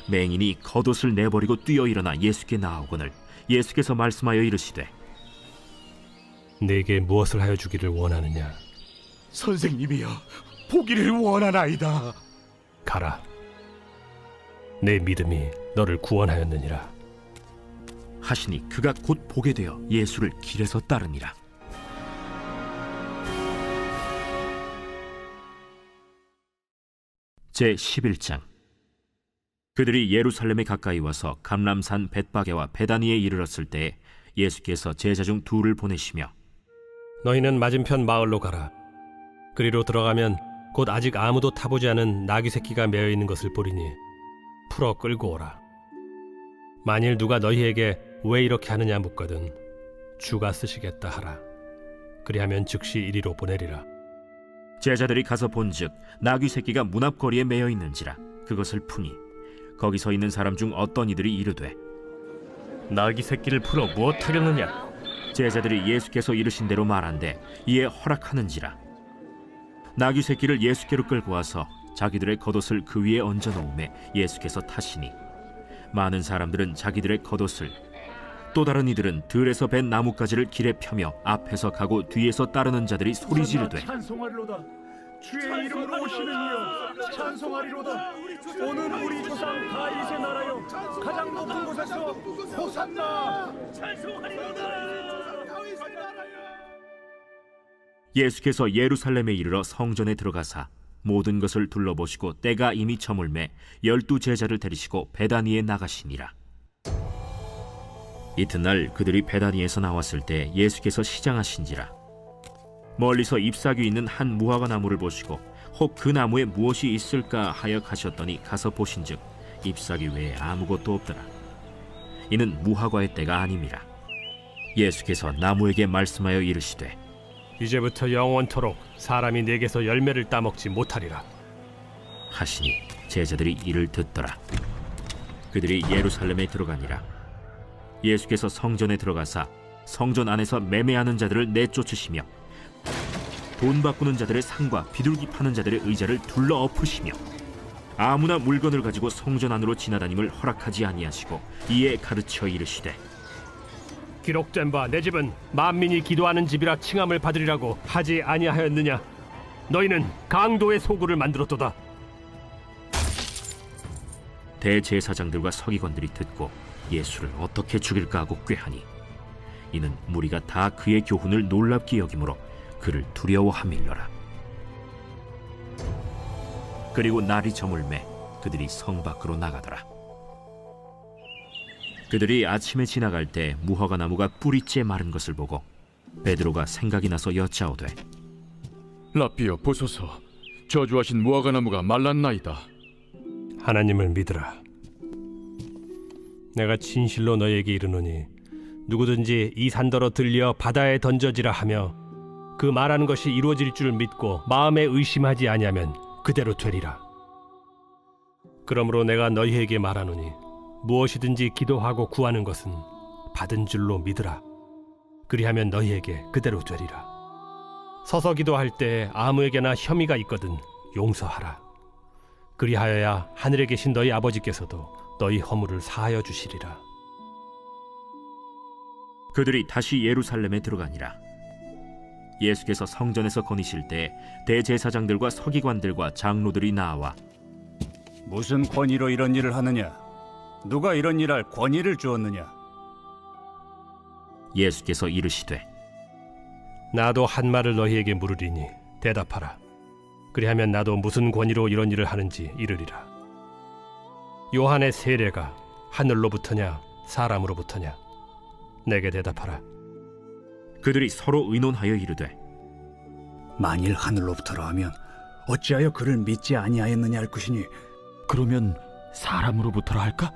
맹인이 겉옷을 내버리고 뛰어 일어나 예수께 나아오거늘 예수께서 말씀하여 이르시되 내게 무엇을 하여 주기를 원하느냐? 선생님이여, 보기를 원하나이다. 가라. 내 믿음이 너를 구원하였느니라. 하시니 그가 곧 보게 되어 예수를 길에서 따르니라. 제 11장. 그들이 예루살렘에 가까이 와서 감람산 벳바게와 베다니에 이르렀을 때 예수께서 제자 중 둘을 보내시며 너희는 맞은편 마을로 가라. 그리로 들어가면 곧 아직 아무도 타보지 않은 나귀 새끼가 매어 있는 것을 보리니 풀어 끌고 오라. 만일 누가 너희에게 왜 이렇게 하느냐 묻거든 주가 쓰시겠다 하라. 그리하면 즉시 이리로 보내리라. 제자들이 가서 본즉 나귀 새끼가 문 앞거리에 매어 있는지라. 그것을 푸니 거기 서 있는 사람 중 어떤 이들이 이르되 나귀 새끼를 풀어 무엇하려느냐? 제자들이 예수께서 이르신 대로 말한대 이에 허락하는지라. 나귀 새끼를 예수께로 끌고 와서 자기들의 겉옷을 그 위에 얹어 놓음에 예수께서 타시니 많은 사람들은 자기들의 겉옷을 또 다른 이들은 들에서 벤 나뭇가지를 길에 펴며 앞에서 가고 뒤에서 따르는 자들이 소리 지르되 찬송하리로다. 주의 이름으로 오시는 이여 찬송하리로다. 오늘 우리 조상 다윗의 나라여 가장 높은 곳에서 호산나. 예수께서 예루살렘에 이르러 성전에 들어가사 모든 것을 둘러보시고 때가 이미 저물매 12 제자를 데리시고 베다니에 나가시니라. 이튿날 그들이 베다니에서 나왔을 때 예수께서 시장하신지라. 멀리서 잎사귀 있는 한 무화과 나무를 보시고 혹 그 나무에 무엇이 있을까 하여 가셨더니 가서 보신즉 잎사귀 외에 아무것도 없더라. 이는 무화과의 때가 아님이라. 예수께서 나무에게 말씀하여 이르시되 이제부터 영원토록 사람이 내게서 열매를 따먹지 못하리라 하시니 제자들이 이를 듣더라. 그들이 예루살렘에 들어가니라. 예수께서 성전에 들어가사 성전 안에서 매매하는 자들을 내쫓으시며 돈 바꾸는 자들의 상과 비둘기 파는 자들의 의자를 둘러 엎으시며 아무나 물건을 가지고 성전 안으로 지나다님을 허락하지 아니하시고 이에 가르쳐 이르시되 기록된 바 내 집은 만민이 기도하는 집이라 칭함을 받으리라고 하지 아니하였느냐? 너희는 강도의 소굴을 만들었도다. 대제사장들과 서기관들이 듣고 예수를 어떻게 죽일까 하고 꾀하니 이는 무리가 다 그의 교훈을 놀랍게 여김으로 그를 두려워함일러라. 그리고 날이 저물매 그들이 성 밖으로 나가더라. 그들이 아침에 지나갈 때 무화과 나무가 뿌리째 마른 것을 보고 베드로가 생각이 나서 여짜오되 라삐여 보소서, 저주하신 무화과 나무가 말랐나이다. 하나님을 믿으라. 내가 진실로 너에게 이르노니 누구든지 이 산더러 들려 바다에 던져지라 하며 그 말하는 것이 이루어질 줄 믿고 마음에 의심하지 아니하면 그대로 되리라. 그러므로 내가 너희에게 말하노니 무엇이든지 기도하고 구하는 것은 받은 줄로 믿으라. 그리하면 너희에게 그대로 되리라. 서서 기도할 때 아무에게나 혐의가 있거든 용서하라. 그리하여야 하늘에 계신 너희 아버지께서도 너희 허물을 사하여 주시리라. 그들이 다시 예루살렘에 들어가니라. 예수께서 성전에서 거니실 때 대제사장들과 서기관들과 장로들이 나와 무슨 권위로 이런 일을 하느냐? 누가 이런 일할 권위를 주었느냐? 예수께서 이르시되 나도 한 말을 너희에게 물으리니 대답하라. 그리하면 나도 무슨 권위로 이런 일을 하는지 이르리라. 요한의 세례가 하늘로부터냐 사람으로부터냐? 내게 대답하라. 그들이 서로 의논하여 이르되 만일 하늘로부터라 하면 어찌하여 그를 믿지 아니하였느냐 할 것이니 그러면 사람으로부터라 할까?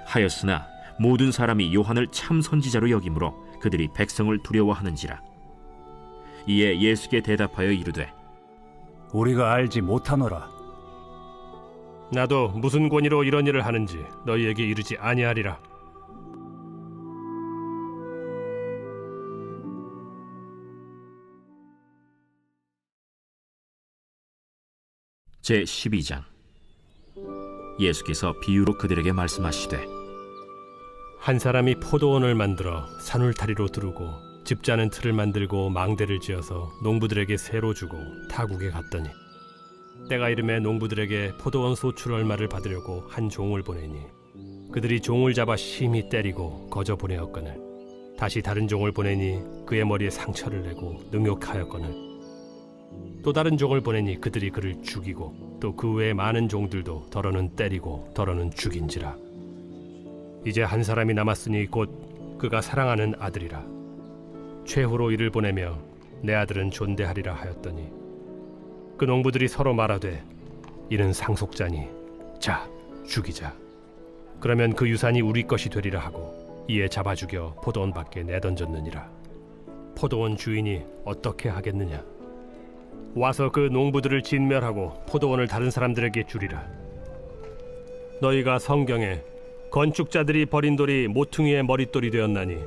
하였으나 모든 사람이 요한을 참 선지자로 여기므로 그들이 백성을 두려워하는지라. 이에 예수께 대답하여 이르되 우리가 알지 못하노라. 나도 무슨 권위로 이런 일을 하는지 너희에게 이르지 아니하리라. 제12장. 예수께서 비유로 그들에게 말씀하시되 한 사람이 포도원을 만들어 산울타리로 두르고 즙자는 틀을 만들고 망대를 지어서 농부들에게 새로 주고 타국에 갔더니 때가 이름에 농부들에게 포도원 소출 얼마를 받으려고 한 종을 보내니 그들이 종을 잡아 심히 때리고 거저 보내었거늘 다시 다른 종을 보내니 그의 머리에 상처를 내고 능욕하였거늘 또 다른 종을 보내니 그들이 그를 죽이고 또 그 외에 많은 종들도 더러는 때리고 더러는 죽인지라. 이제 한 사람이 남았으니 곧 그가 사랑하는 아들이라. 최후로 이를 보내며 내 아들은 존대하리라 하였더니 그 농부들이 서로 말하되 이는 상속자니 자 죽이자. 그러면 그 유산이 우리 것이 되리라 하고 이에 잡아 죽여 포도원 밖에 내던졌느니라. 포도원 주인이 어떻게 하겠느냐? 와서 그 농부들을 진멸하고 포도원을 다른 사람들에게 주리라. 너희가 성경에 건축자들이 버린 돌이 모퉁이의 머릿돌이 되었나니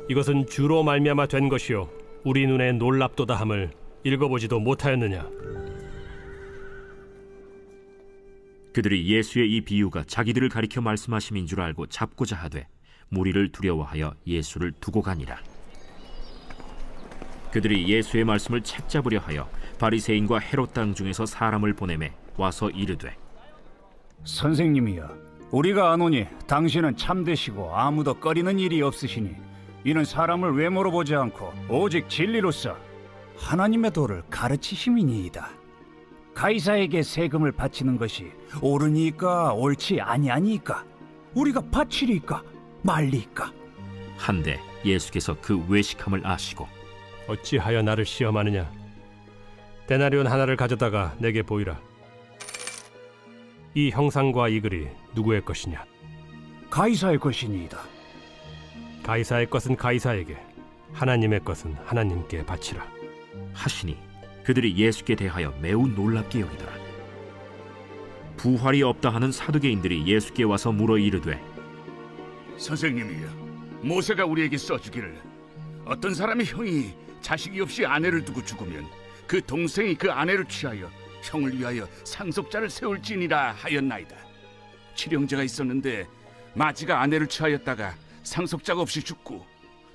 이것은 주로 말미암아 된 것이요 우리 눈에 놀랍도다 함을 읽어보지도 못하였느냐? 그들이 예수의 이 비유가 자기들을 가리켜 말씀하심인 줄 알고 잡고자 하되 무리를 두려워하여 예수를 두고 가니라. 그들이 예수의 말씀을 책잡으려 하여 바리새인과 헤롯 땅 중에서 사람을 보내매 와서 이르되 선생님이여, 우리가 아노니 당신은 참되시고 아무도 꺼리는 일이 없으시니 이는 사람을 외모로 보지 않고 오직 진리로서 하나님의 도를 가르치심이니이다. 가이사에게 세금을 바치는 것이 옳으니까 옳지 아니하니까 우리가 바치리까 말리까. 한데 예수께서 그 외식함을 아시고 어찌하여 나를 시험하느냐? 데나리온 하나를 가져다가 내게 보이라. 이 형상과 이 글이 누구의 것이냐? 가이사의 것이니이다. 가이사의 것은 가이사에게, 하나님의 것은 하나님께 바치라 하시니 그들이 예수께 대하여 매우 놀랍게 여기더라. 부활이 없다 하는 사두개인들이 예수께 와서 물어 이르되 선생님이여, 모세가 우리에게 써주기를 어떤 사람의 형이 자식이 없이 아내를 두고 죽으면 그 동생이 그 아내를 취하여 형을 위하여 상속자를 세울지니라 하였나이다. 칠형제가 있었는데 마지가 아내를 취하였다가 상속자가 없이 죽고,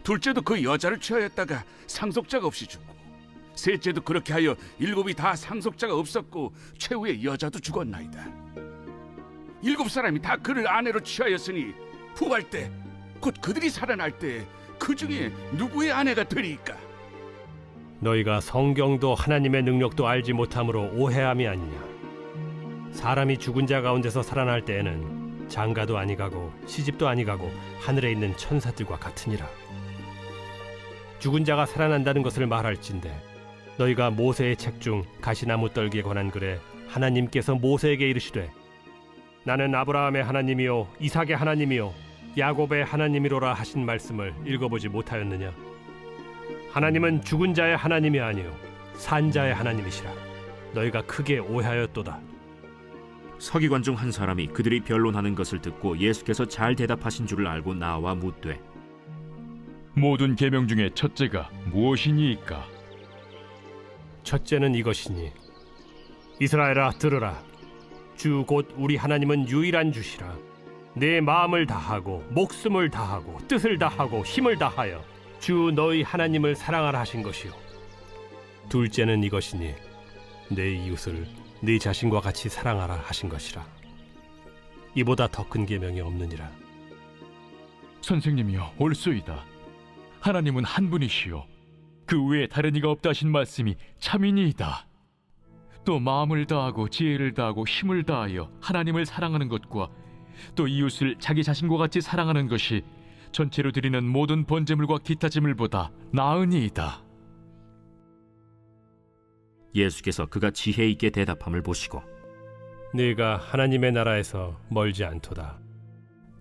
둘째도 그 여자를 취하였다가 상속자가 없이 죽고, 셋째도 그렇게 하여 일곱이 다 상속자가 없었고 최후에 여자도 죽었나이다. 일곱 사람이 다 그를 아내로 취하였으니 부활 때 곧 그들이 살아날 때 그 중에 누구의 아내가 되리까? 너희가 성경도 하나님의 능력도 알지 못함으로 오해함이 아니냐? 사람이 죽은 자 가운데서 살아날 때에는 장가도 아니가고 시집도 아니가고 하늘에 있는 천사들과 같으니라. 죽은 자가 살아난다는 것을 말할진대 너희가 모세의 책 중 가시나무 떨기에 관한 글에 하나님께서 모세에게 이르시되 나는 아브라함의 하나님이요 이삭의 하나님이요 야곱의 하나님이로라 하신 말씀을 읽어보지 못하였느냐? 하나님은 죽은 자의 하나님이 아니요 산 자의 하나님이시라. 너희가 크게 오해하였도다. 서기관 중 한 사람이 그들이 변론하는 것을 듣고 예수께서 잘 대답하신 줄을 알고 나와 묻되 모든 계명 중에 첫째가 무엇이니이까? 첫째는 이것이니 이스라엘아 들으라. 주 곧 우리 하나님은 유일한 주시라. 내 마음을 다하고 목숨을 다하고 뜻을 다하고 힘을 다하여 주 너희 하나님을 사랑하라 하신 것이요. 둘째는 이것이니 내 이웃을 네 자신과 같이 사랑하라 하신 것이라. 이보다 더 큰 계명이 없느니라. 선생님이여, 옳소이다. 하나님은 한 분이시요 그 외에 다른 이가 없다 하신 말씀이 참이니이다. 또 마음을 다하고 지혜를 다하고 힘을 다하여 하나님을 사랑하는 것과 또 이웃을 자기 자신과 같이 사랑하는 것이 전체로 드리는 모든 번제물과 기타 제물보다 나으니이다. 예수께서 그가 지혜 있게 대답함을 보시고 네가 하나님의 나라에서 멀지 않도다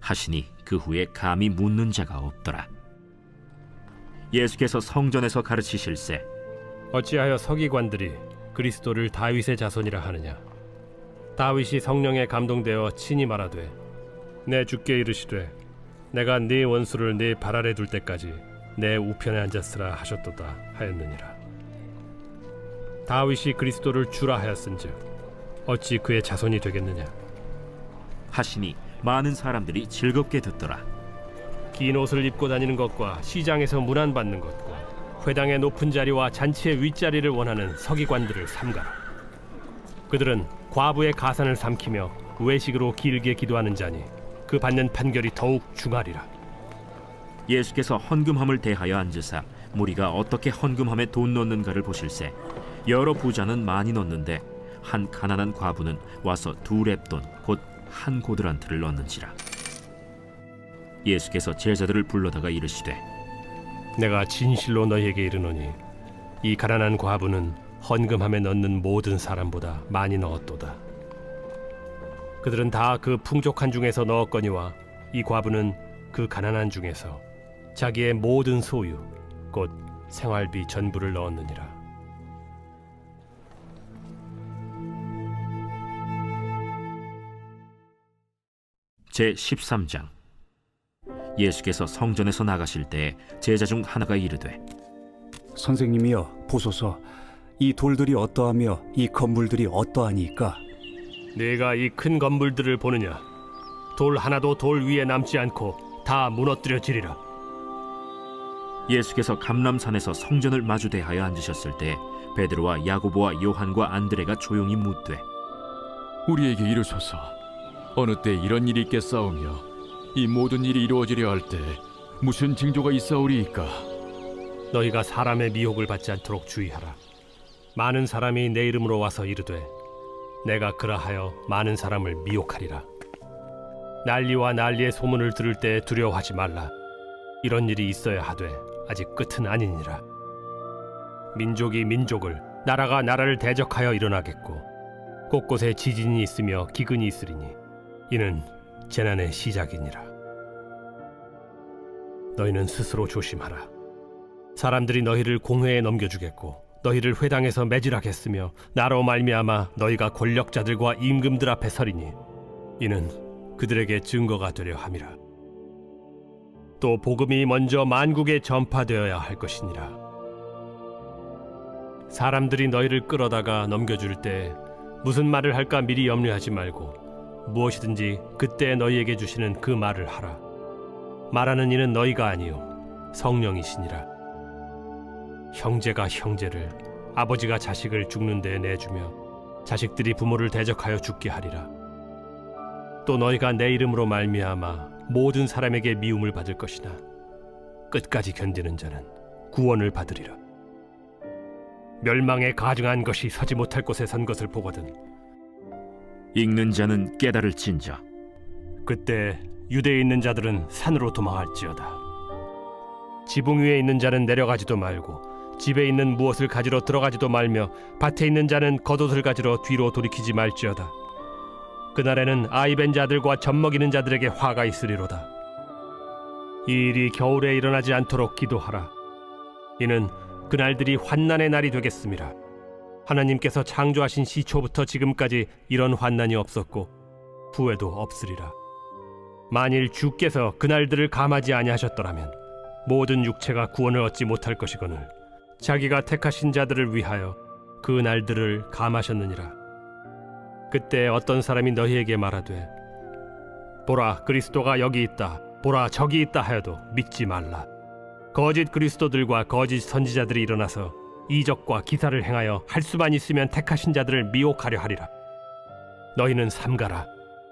하시니 그 후에 감히 묻는 자가 없더라. 예수께서 성전에서 가르치실세 어찌하여 서기관들이 그리스도를 다윗의 자손이라 하느냐? 다윗이 성령에 감동되어 친히 말하되 내 주께 이르시되 내가 네 원수를 네 발 아래 둘 때까지 내 우편에 앉았으라 하셨도다 하였느니라. 다윗이 그리스도를 주라 하였은즉 어찌 그의 자손이 되겠느냐? 하시니 많은 사람들이 즐겁게 듣더라. 긴 옷을 입고 다니는 것과 시장에서 문안받는 것과 회당의 높은 자리와 잔치의 윗자리를 원하는 서기관들을 삼가라. 그들은 과부의 가산을 삼키며 외식으로 길게 기도하는 자니 그 받는 판결이 더욱 중하리라. 예수께서 헌금함을 대하여 앉으사 무리가 어떻게 헌금함에 돈 넣는가를 보실세 여러 부자는 많이 넣는데 한 가난한 과부는 와서 2렙돈 곧 한 고드란트를 넣는지라. 예수께서 제자들을 불러다가 이르시되 내가 진실로 너희에게 이르노니 이 가난한 과부는 헌금함에 넣는 모든 사람보다 많이 넣었도다. 그들은 다 그 풍족한 중에서 넣었거니와 이 과부는 그 가난한 중에서 자기의 모든 소유 곧 생활비 전부를 넣었느니라. 제13장. 예수께서 성전에서 나가실 때에 제자 중 하나가 이르되 선생님이여 보소서, 이 돌들이 어떠하며 이 건물들이 어떠하니까? 네가 이 큰 건물들을 보느냐? 돌 하나도 돌 위에 남지 않고 다 무너뜨려지리라. 예수께서 감람산에서 성전을 마주 대하여 앉으셨을 때 베드로와 야고보와 요한과 안드레가 조용히 묻되 우리에게 이르소서 어느 때 이런 일이 있겠사오며 이 모든 일이 이루어지려 할 때 무슨 징조가 있사오리이까? 너희가 사람의 미혹을 받지 않도록 주의하라. 많은 사람이 내 이름으로 와서 이르되 내가 그라하여 많은 사람을 미혹하리라. 난리와 난리의 소문을 들을 때 두려워하지 말라. 이런 일이 있어야 하되 아직 끝은 아니니라. 민족이 민족을, 나라가 나라를 대적하여 일어나겠고 곳곳에 지진이 있으며 기근이 있으리니 이는 재난의 시작이니라. 너희는 스스로 조심하라. 사람들이 너희를 공회에 넘겨주겠고 너희를 회당에서 매질하겠으며 나로 말미암아 너희가 권력자들과 임금들 앞에 서리니 이는 그들에게 증거가 되려 함이라. 또 복음이 먼저 만국에 전파되어야 할 것이니라. 사람들이 너희를 끌어다가 넘겨줄 때 무슨 말을 할까 미리 염려하지 말고 무엇이든지 그때 너희에게 주시는 그 말을 하라. 말하는 이는 너희가 아니요 성령이시니라. 형제가 형제를, 아버지가 자식을 죽는 데에 내주며 자식들이 부모를 대적하여 죽게 하리라. 또 너희가 내 이름으로 말미암아 모든 사람에게 미움을 받을 것이나 끝까지 견디는 자는 구원을 받으리라. 멸망에 가증한 것이 서지 못할 곳에 선 것을 보거든 읽는 자는 깨달을진저. 그때 유대에 있는 자들은 산으로 도망할지어다. 지붕 위에 있는 자는 내려가지도 말고 집에 있는 무엇을 가지러 들어가지도 말며 밭에 있는 자는 겉옷을 가지러 뒤로 돌이키지 말지어다. 그날에는 아이 벤 자들과 젖먹이는 자들에게 화가 있으리로다. 이 일이 겨울에 일어나지 않도록 기도하라. 이는 그날들이 환난의 날이 되겠음이라. 하나님께서 창조하신 시초부터 지금까지 이런 환난이 없었고 후에도 없으리라. 만일 주께서 그날들을 감하지 아니하셨더라면 모든 육체가 구원을 얻지 못할 것이거늘 자기가 택하신 자들을 위하여 그 날들을 감하셨느니라. 그때 어떤 사람이 너희에게 말하되 보라 그리스도가 여기 있다, 보라 저기 있다 하여도 믿지 말라. 거짓 그리스도들과 거짓 선지자들이 일어나서 이적과 기사를 행하여 할 수만 있으면 택하신 자들을 미혹하려 하리라. 너희는 삼가라.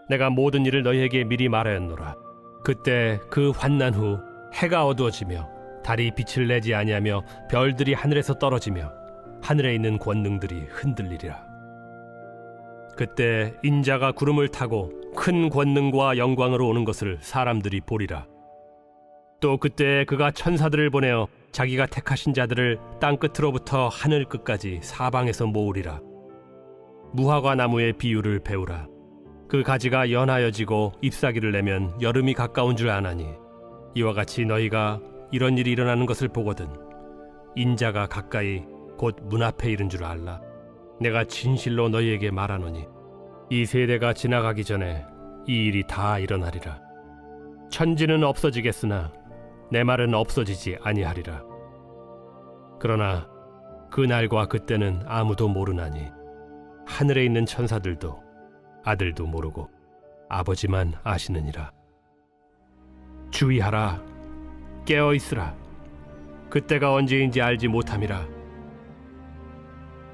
내가 모든 일을 너희에게 미리 말하였노라. 그때 그 환난 후 해가 어두워지며 달이 빛을 내지 아니하며 별들이 하늘에서 떨어지며 하늘에 있는 권능들이 흔들리리라. 그때 인자가 구름을 타고 큰 권능과 영광으로 오는 것을 사람들이 보리라. 또 그때 그가 천사들을 보내어 자기가 택하신 자들을 땅 끝으로부터 하늘 끝까지 사방에서 모으리라. 무화과 나무의 비유를 배우라. 그 가지가 연하여지고 잎사귀를 내면 여름이 가까운 줄 아나니 이와 같이 너희가 이런 일이 일어나는 것을 보거든 인자가 가까이 곧 문 앞에 이른 줄 알라. 내가 진실로 너희에게 말하노니 이 세대가 지나가기 전에 이 일이 다 일어나리라. 천지는 없어지겠으나 내 말은 없어지지 아니하리라. 그러나 그 날과 그때는 아무도 모르나니 하늘에 있는 천사들도 아들도 모르고 아버지만 아시느니라. 주의하라. 깨어 있으라. 그때가 언제인지 알지 못함이라.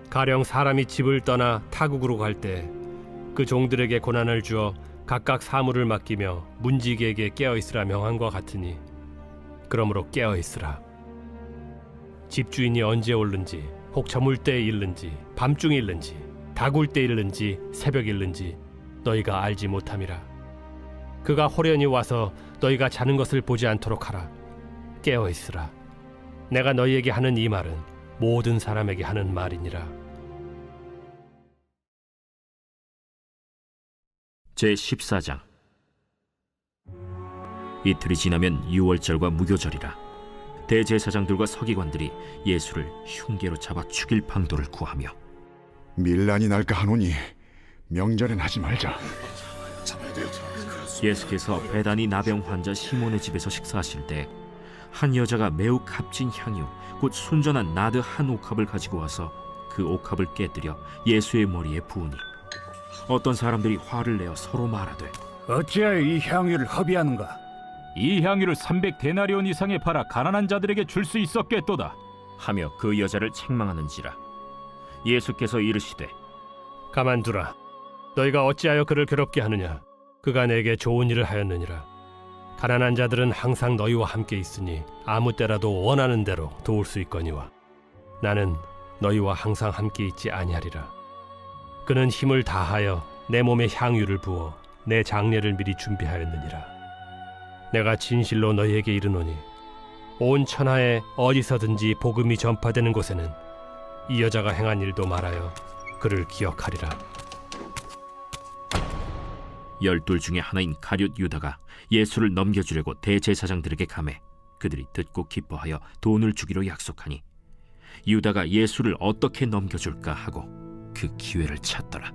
가령 사람이 집을 떠나 타국으로 갈 때 그 종들에게 고난을 주어 각각 사물을 맡기며 문지기에게 깨어 있으라 명한과 같으니 그러므로 깨어 있으라. 집주인이 언제 오는지 혹 저물 때에 일는지 밤중에 일는지 다굴 때 일는지 새벽 일는지 너희가 알지 못함이라. 그가 호련히 와서 너희가 자는 것을 보지 않도록 하라. 깨어 있으라. 내가 너희에게 하는 이 말은 모든 사람에게 하는 말이니라. 제14장. 이틀이 지나면 유월절과 무교절이라. 대제사장들과 서기관들이 예수를 흉계로 잡아 죽일 방도를 구하며 밀란이 날까 하노니 명절엔 하지 말자. 예수께서 베다니 나병 환자 시몬의 집에서 식사하실 때 한 여자가 매우 값진 향유 곧 순전한 나드 한 옥합을 가지고 와서 그 옥합을 깨뜨려 예수의 머리에 부으니 어떤 사람들이 화를 내어 서로 말하되 어찌하여 이 향유를 허비하는가? 이 향유를 300데나리온 이상에 팔아 가난한 자들에게 줄 수 있었겠도다. 하며 그 여자를 책망하는지라. 예수께서 이르시되 가만두라. 너희가 어찌하여 그를 괴롭게 하느냐. 그가 내게 좋은 일을 하였느니라. 가난한 자들은 항상 너희와 함께 있으니 아무 때라도 원하는 대로 도울 수 있거니와 나는 너희와 항상 함께 있지 아니하리라. 그는 힘을 다하여 내 몸에 향유를 부어 내 장례를 미리 준비하였느니라. 내가 진실로 너희에게 이르노니 온 천하에 어디서든지 복음이 전파되는 곳에는 이 여자가 행한 일도 말하여 그를 기억하리라. 12 중에 하나인 가룟 유다가 예수를 넘겨주려고 대제사장들에게 가매 그들이 듣고 기뻐하여 돈을 주기로 약속하니 유다가 예수를 어떻게 넘겨줄까 하고 그 기회를 찾더라.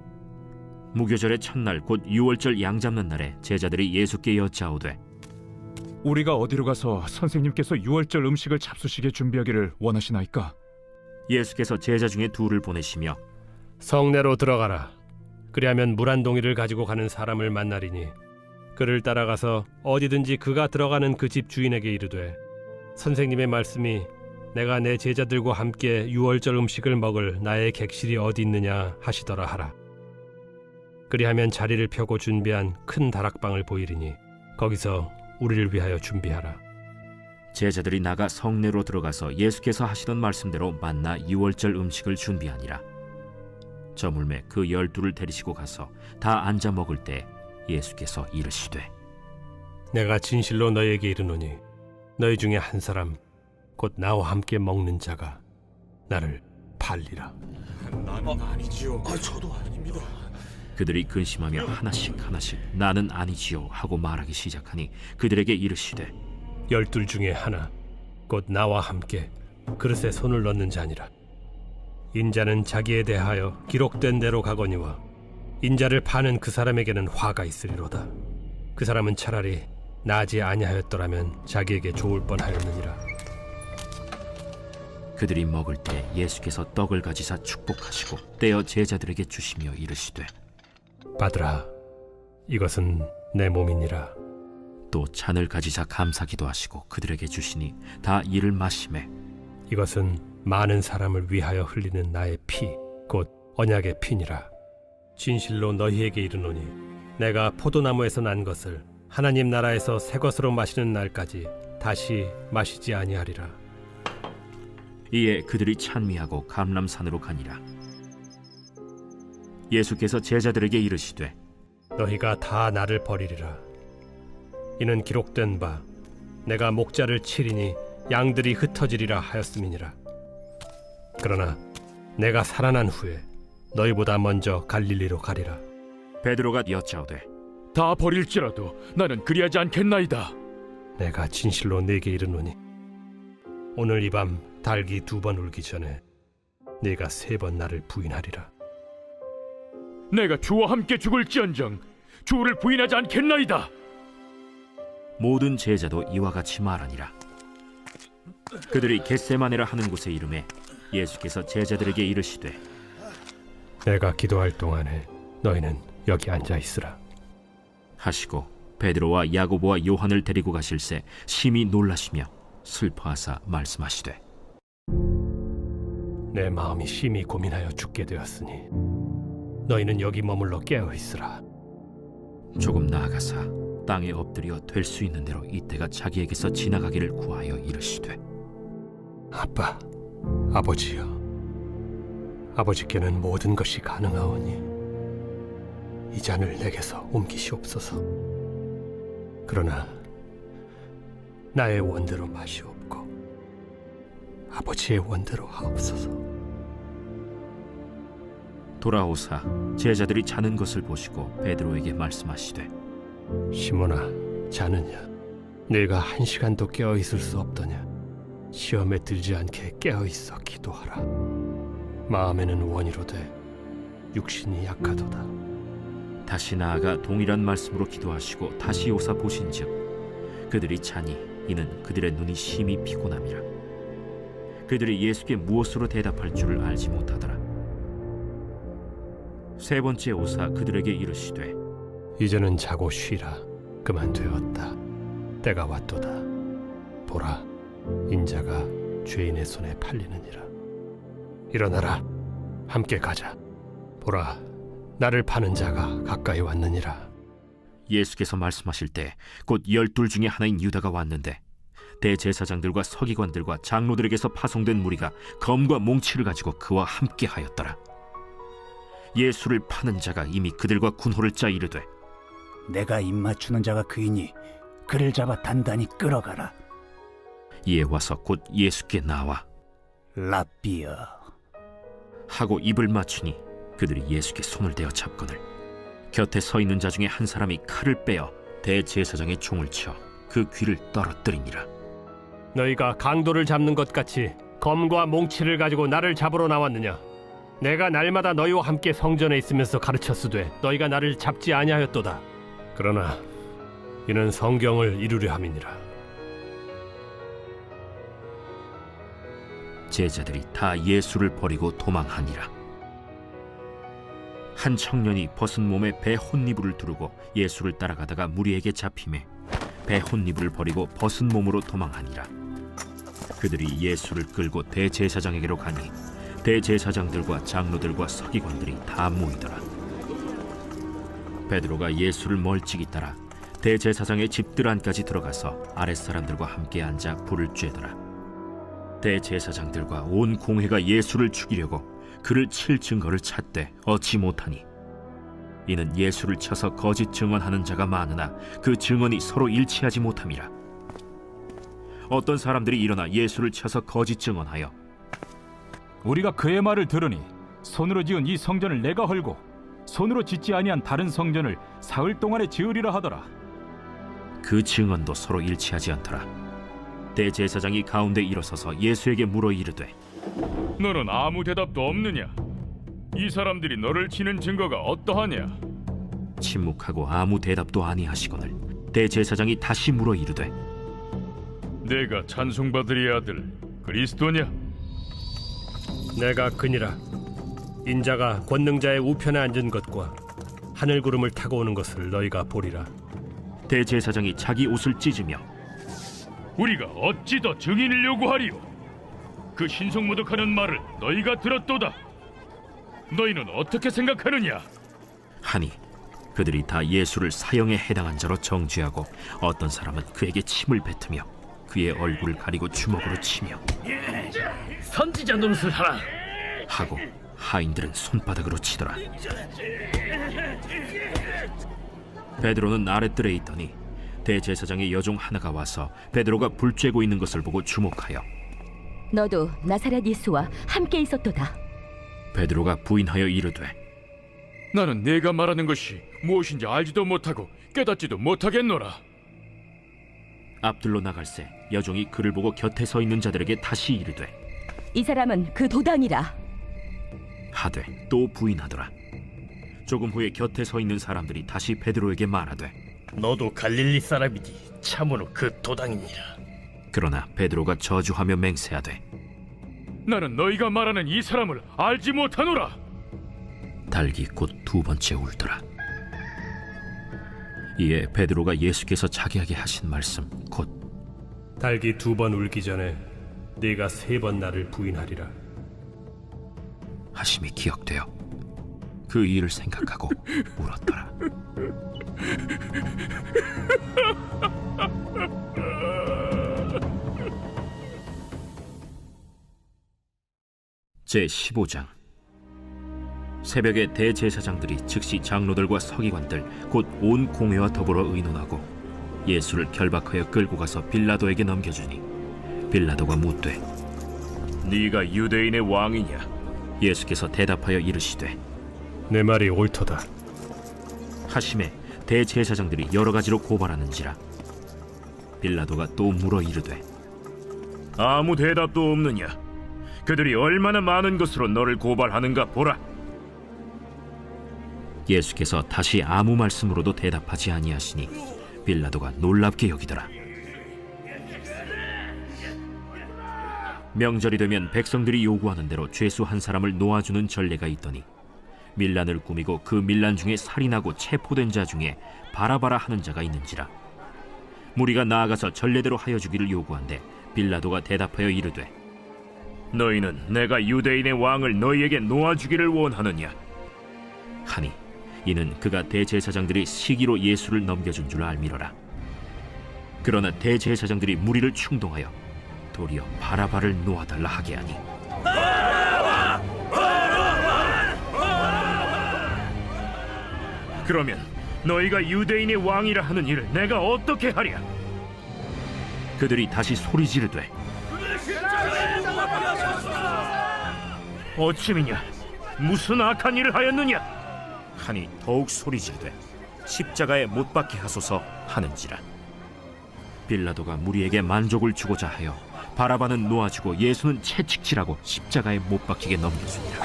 무교절의 첫날 곧 유월절 양 잡는 날에 제자들이 예수께 여짜오되 우리가 어디로 가서 선생님께서 유월절 음식을 잡수시게 준비하기를 원하시나이까? 예수께서 제자 중에 둘을 보내시며 성내로 들어가라. 그리하면 물 한 동이를 가지고 가는 사람을 만나리니 그를 따라가서 어디든지 그가 들어가는 그 집 주인에게 이르되 선생님의 말씀이 내가 내 제자들과 함께 유월절 음식을 먹을 나의 객실이 어디 있느냐 하시더라 하라. 그리하면 자리를 펴고 준비한 큰 다락방을 보이리니 거기서 우리를 위하여 준비하라. 제자들이 나가 성내로 들어가서 예수께서 하시던 말씀대로 만나 유월절 음식을 준비하니라. 저물매 그 12를 데리시고 가서 다 앉아 먹을 때 예수께서 이르시되 내가 진실로 너희에게 이르노니 너희 중에 한 사람 곧 나와 함께 먹는 자가 나를 팔리라. 나는 아니지요. 저도 아닙니다. 그들이 근심하며 하나씩 나는 아니지요 하고 말하기 시작하니 그들에게 이르시되 12 중에 하나 곧 나와 함께 그릇에 손을 넣는 자니라. 인자는 자기에 대하여 기록된 대로 가거니와 인자를 파는 그 사람에게는 화가 있으리로다. 그 사람은 차라리 나지 아니하였더라면 자기에게 좋을 뻔하였느니라. 그들이 먹을 때 예수께서 떡을 가지사 축복하시고 떼어 제자들에게 주시며 이르시되 받으라. 이것은 내 몸이니라. 또 잔을 가지사 감사기도 하시고 그들에게 주시니 다 이를 마시매 이것은 많은 사람을 위하여 흘리는 나의 피 곧 언약의 피니라. 진실로 너희에게 이르노니 내가 포도나무에서 난 것을 하나님 나라에서 새 것으로 마시는 날까지 다시 마시지 아니하리라. 이에 그들이 찬미하고 감람산으로 가니라. 예수께서 제자들에게 이르시되 너희가 다 나를 버리리라. 이는 기록된 바 내가 목자를 치리니 양들이 흩어지리라 하였음이니라. 그러나 내가 살아난 후에 너희보다 먼저 갈릴리로 가리라. 베드로가 여짜오되 다 버릴지라도 나는 그리하지 않겠나이다. 내가 진실로 네게 이르노니 오늘 이 밤 닭이 2번 울기 전에 네가 3번 나를 부인하리라. 내가 주와 함께 죽을지언정 주를 부인하지 않겠나이다. 모든 제자도 이와 같이 말하니라. 그들이 겟세마네라 하는 곳에 이르매 예수께서 제자들에게 이르시되 내가 기도할 동안에 너희는 여기 앉아 있으라 하시고 베드로와 야고보와 요한을 데리고 가실새 심히 놀라시며 슬퍼하사 말씀하시되 내 마음이 심히 고민하여 죽게 되었으니 너희는 여기 머물러 깨어 있으라. 조금 나아가사 땅에 엎드려 될 수 있는 대로 이때가 자기에게서 지나가기를 구하여 이르시되 아빠, 아버지여, 아버지께는 모든 것이 가능하오니 이 잔을 내게서 옮기시옵소서. 그러나 나의 원대로 마시옵고 아버지의 원대로 하옵소서. 돌아오사 제자들이 자는 것을 보시고 베드로에게 말씀하시되 시몬아, 자느냐? 네가 1시간도 깨어 있을 수 없더냐? 시험에 들지 않게 깨어 있어 기도하라. 마음에는 원이로되 육신이 약하도다. 다시 나아가 동일한 말씀으로 기도하시고 다시 오사 보신즉 그들이 자니 이는 그들의 눈이 심히 피곤함이라. 그들이 예수께 무엇으로 대답할 줄을 알지 못하더라. 3번째 오사 그들에게 이르시되 이제는 자고 쉬라. 그만 되었다. 때가 왔도다. 보라, 인자가 죄인의 손에 팔리느니라. 일어나라, 함께 가자. 보라, 나를 파는 자가 가까이 왔느니라. 예수께서 말씀하실 때 곧 12 중에 하나인 유다가 왔는데 대제사장들과 서기관들과 장로들에게서 파송된 무리가 검과 몽치를 가지고 그와 함께 하였더라. 예수를 파는 자가 이미 그들과 군호를 짜 이르되 내가 입맞추는 자가 그이니 그를 잡아 단단히 끌어가라. 이에 와서 곧 예수께 나와 랍비여 하고 입을 맞추니 그들이 예수께 손을 대어 잡거늘 곁에 서 있는 자 중에 한 사람이 칼을 빼어 대제사장의 총을 쳐 그 귀를 떨어뜨리니라. 너희가 강도를 잡는 것 같이 검과 몽치를 가지고 나를 잡으러 나왔느냐? 내가 날마다 너희와 함께 성전에 있으면서 가르쳤으되 너희가 나를 잡지 아니하였도다. 그러나 이는 성경을 이루려 함이니라. 제자들이 다 예수를 버리고 도망하니라. 한 청년이 벗은 몸에 배 혼니부를 두르고 예수를 따라가다가 무리에게 잡히매 배 혼니부를 버리고 벗은 몸으로 도망하니라. 그들이 예수를 끌고 대제사장에게로 가니 대제사장들과 장로들과 서기관들이 다 모이더라. 베드로가 예수를 멀찍이 따라 대제사장의 집들 안까지 들어가서 아랫사람들과 함께 앉아 불을 쬐더라. 대제사장들과 온 공회가 예수를 죽이려고 그를 칠 증거를 찾되 얻지 못하니 이는 예수를 쳐서 거짓 증언하는 자가 많으나 그 증언이 서로 일치하지 못함이라. 어떤 사람들이 일어나 예수를 쳐서 거짓 증언하여 우리가 그의 말을 들으니 손으로 지은 이 성전을 내가 헐고 손으로 짓지 아니한 다른 성전을 사흘 동안에 지으리라 하더라. 그 증언도 서로 일치하지 않더라. 대제사장이 가운데 일어서서 예수에게 물어 이르되 너는 아무 대답도 없느냐? 이 사람들이 너를 치는 증거가 어떠하냐? 침묵하고 아무 대답도 아니하시거늘 대제사장이 다시 물어 이르되 내가 찬송받으리 아들 그리스도냐? 내가 그니라. 인자가 권능자의 우편에 앉은 것과 하늘 구름을 타고 오는 것을 너희가 보리라. 대제사장이 자기 옷을 찢으며 우리가 어찌 더 증인을 요구하리요? 그 신성모독하는 말을 너희가 들었도다. 너희는 어떻게 생각하느냐? 하니 그들이 다 예수를 사형에 해당한 자로 정죄하고 어떤 사람은 그에게 침을 뱉으며 그의 얼굴을 가리고 주먹으로 치며 선지자 노릇을 하라 하고 하인들은 손바닥으로 치더라. 베드로는 아랫뜰에 있더니 대제사장의 여종 하나가 와서 베드로가 불 쬐고 있는 것을 보고 주목하여 너도 나사렛 예수와 함께 있었도다. 베드로가 부인하여 이르되 나는 네가 말하는 것이 무엇인지 알지도 못하고 깨닫지도 못하겠노라. 앞들로 나갈새 여종이 그를 보고 곁에 서 있는 자들에게 다시 이르되 이 사람은 그 도당이라. 하되 또 부인하더라. 조금 후에 곁에 서 있는 사람들이 다시 베드로에게 말하되 너도 갈릴리 사람이니 참으로 그 도당이니라. 그러나 베드로가 저주하며 맹세하되 나는 너희가 말하는 이 사람을 알지 못하노라. 달기 곧 두 번째 울더라. 이에 베드로가 예수께서 자기에게 하신 말씀 곧 달기 2번 울기 전에 네가 3번 나를 부인하리라 하심이 기억되어 그 일을 생각하고 울었더라. 제15장. 새벽에 대제사장들이 즉시 장로들과 서기관들 곧 온 공회와 더불어 의논하고 예수를 결박하여 끌고 가서 빌라도에게 넘겨주니 빌라도가 묻되 네가 유대인의 왕이냐? 예수께서 대답하여 이르시되 내 말이 옳도다 하심에 대제사장들이 여러 가지로 고발하는지라. 빌라도가 또 물어 이르되 아무 대답도 없느냐? 그들이 얼마나 많은 것으로 너를 고발하는가 보라. 예수께서 다시 아무 말씀으로도 대답하지 아니하시니 빌라도가 놀랍게 여기더라. 명절이 되면 백성들이 요구하는 대로 죄수 한 사람을 놓아주는 전례가 있더니 밀란을 꾸미고 그 밀란 중에 살인하고 체포된 자 중에 바라바라 하는 자가 있는지라. 무리가 나아가서 전례대로 하여 주기를 요구한데 빌라도가 대답하여 이르되 너희는 내가 유대인의 왕을 너희에게 놓아주기를 원하느냐? 하니 이는 그가 대제사장들이 시기로 예수를 넘겨준 줄 알미러라. 그러나 대제사장들이 무리를 충동하여 도리어 바라바를 놓아달라 하게 하니 그러면 너희가 유대인의 왕이라 하는 일을 내가 어떻게 하랴? 그들이 다시 소리 지르되 어찌미냐? 무슨 악한 일을 하였느냐? 하니 더욱 소리 지르되 십자가에 못 박게 하소서 하는지라. 빌라도가 무리에게 만족을 주고자 하여 바라바는 놓아주고 예수는 채찍질하고 십자가에 못 박히게 넘겨주니라.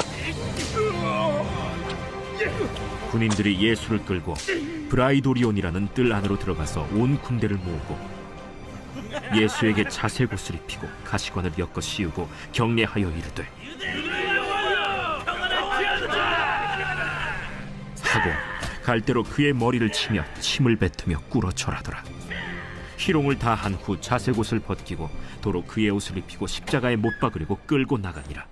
군인들이 예수를 끌고 브라이도리온이라는 뜰 안으로 들어가서 온 군대를 모으고 예수에게 자색옷을 입히고 가시관을 엮어 씌우고 경례하여 이르되 하고 갈대로 그의 머리를 치며 침을 뱉으며 꿇어 절하더라. 희롱을 다 한 후 자색옷을 벗기고 도로 그의 옷을 입히고 십자가에 못 박으려고 끌고 나가니라.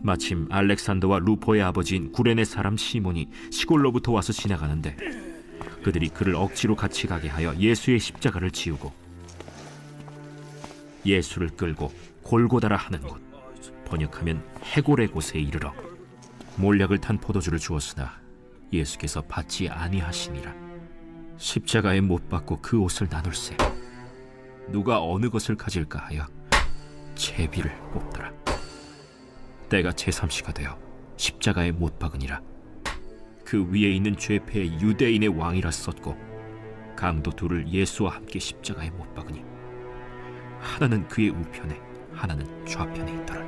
마침 알렉산더와 루포의 아버지인 구레네 사람 시몬이 시골로부터 와서 지나가는데 그들이 그를 억지로 같이 가게 하여 예수의 십자가를 지우고 예수를 끌고 골고다라 하는 곳, 번역하면 해골의 곳에 이르러 몰약을 탄 포도주를 주었으나 예수께서 받지 아니하시니라. 십자가에 못 박고 그 옷을 나눌세 누가 어느 것을 가질까 하여 제비를 뽑더라. 때가 제3시가 되어 십자가에 못 박으니라. 그 위에 있는 죄패의 유대인의 왕이라 썼고 강도 둘을 예수와 함께 십자가에 못 박으니 하나는 그의 우편에 하나는 좌편에 있더라.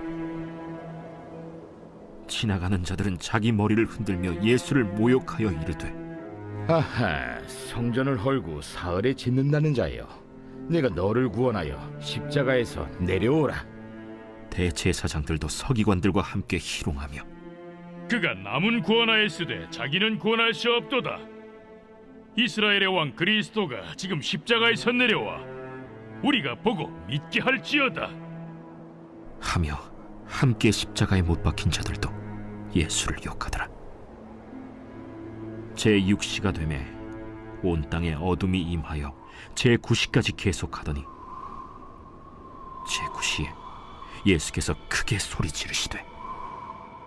지나가는 자들은 자기 머리를 흔들며 예수를 모욕하여 이르되 아하, 성전을 헐고 사흘에 짓는다는 자여, 내가 너를 구원하여 십자가에서 내려오라. 대제사장들도 서기관들과 함께 희롱하며 그가 남은 구원하였으되 자기는 구원할 수 없도다. 이스라엘의 왕 그리스도가 지금 십자가에서 내려와 우리가 보고 믿게 할지어다 하며 함께 십자가에 못 박힌 자들도 예수를 욕하더라. 제6시가 되매 온 땅에 어둠이 임하여 제9시까지 계속하더니 제9시에 예수께서 크게 소리 지르시되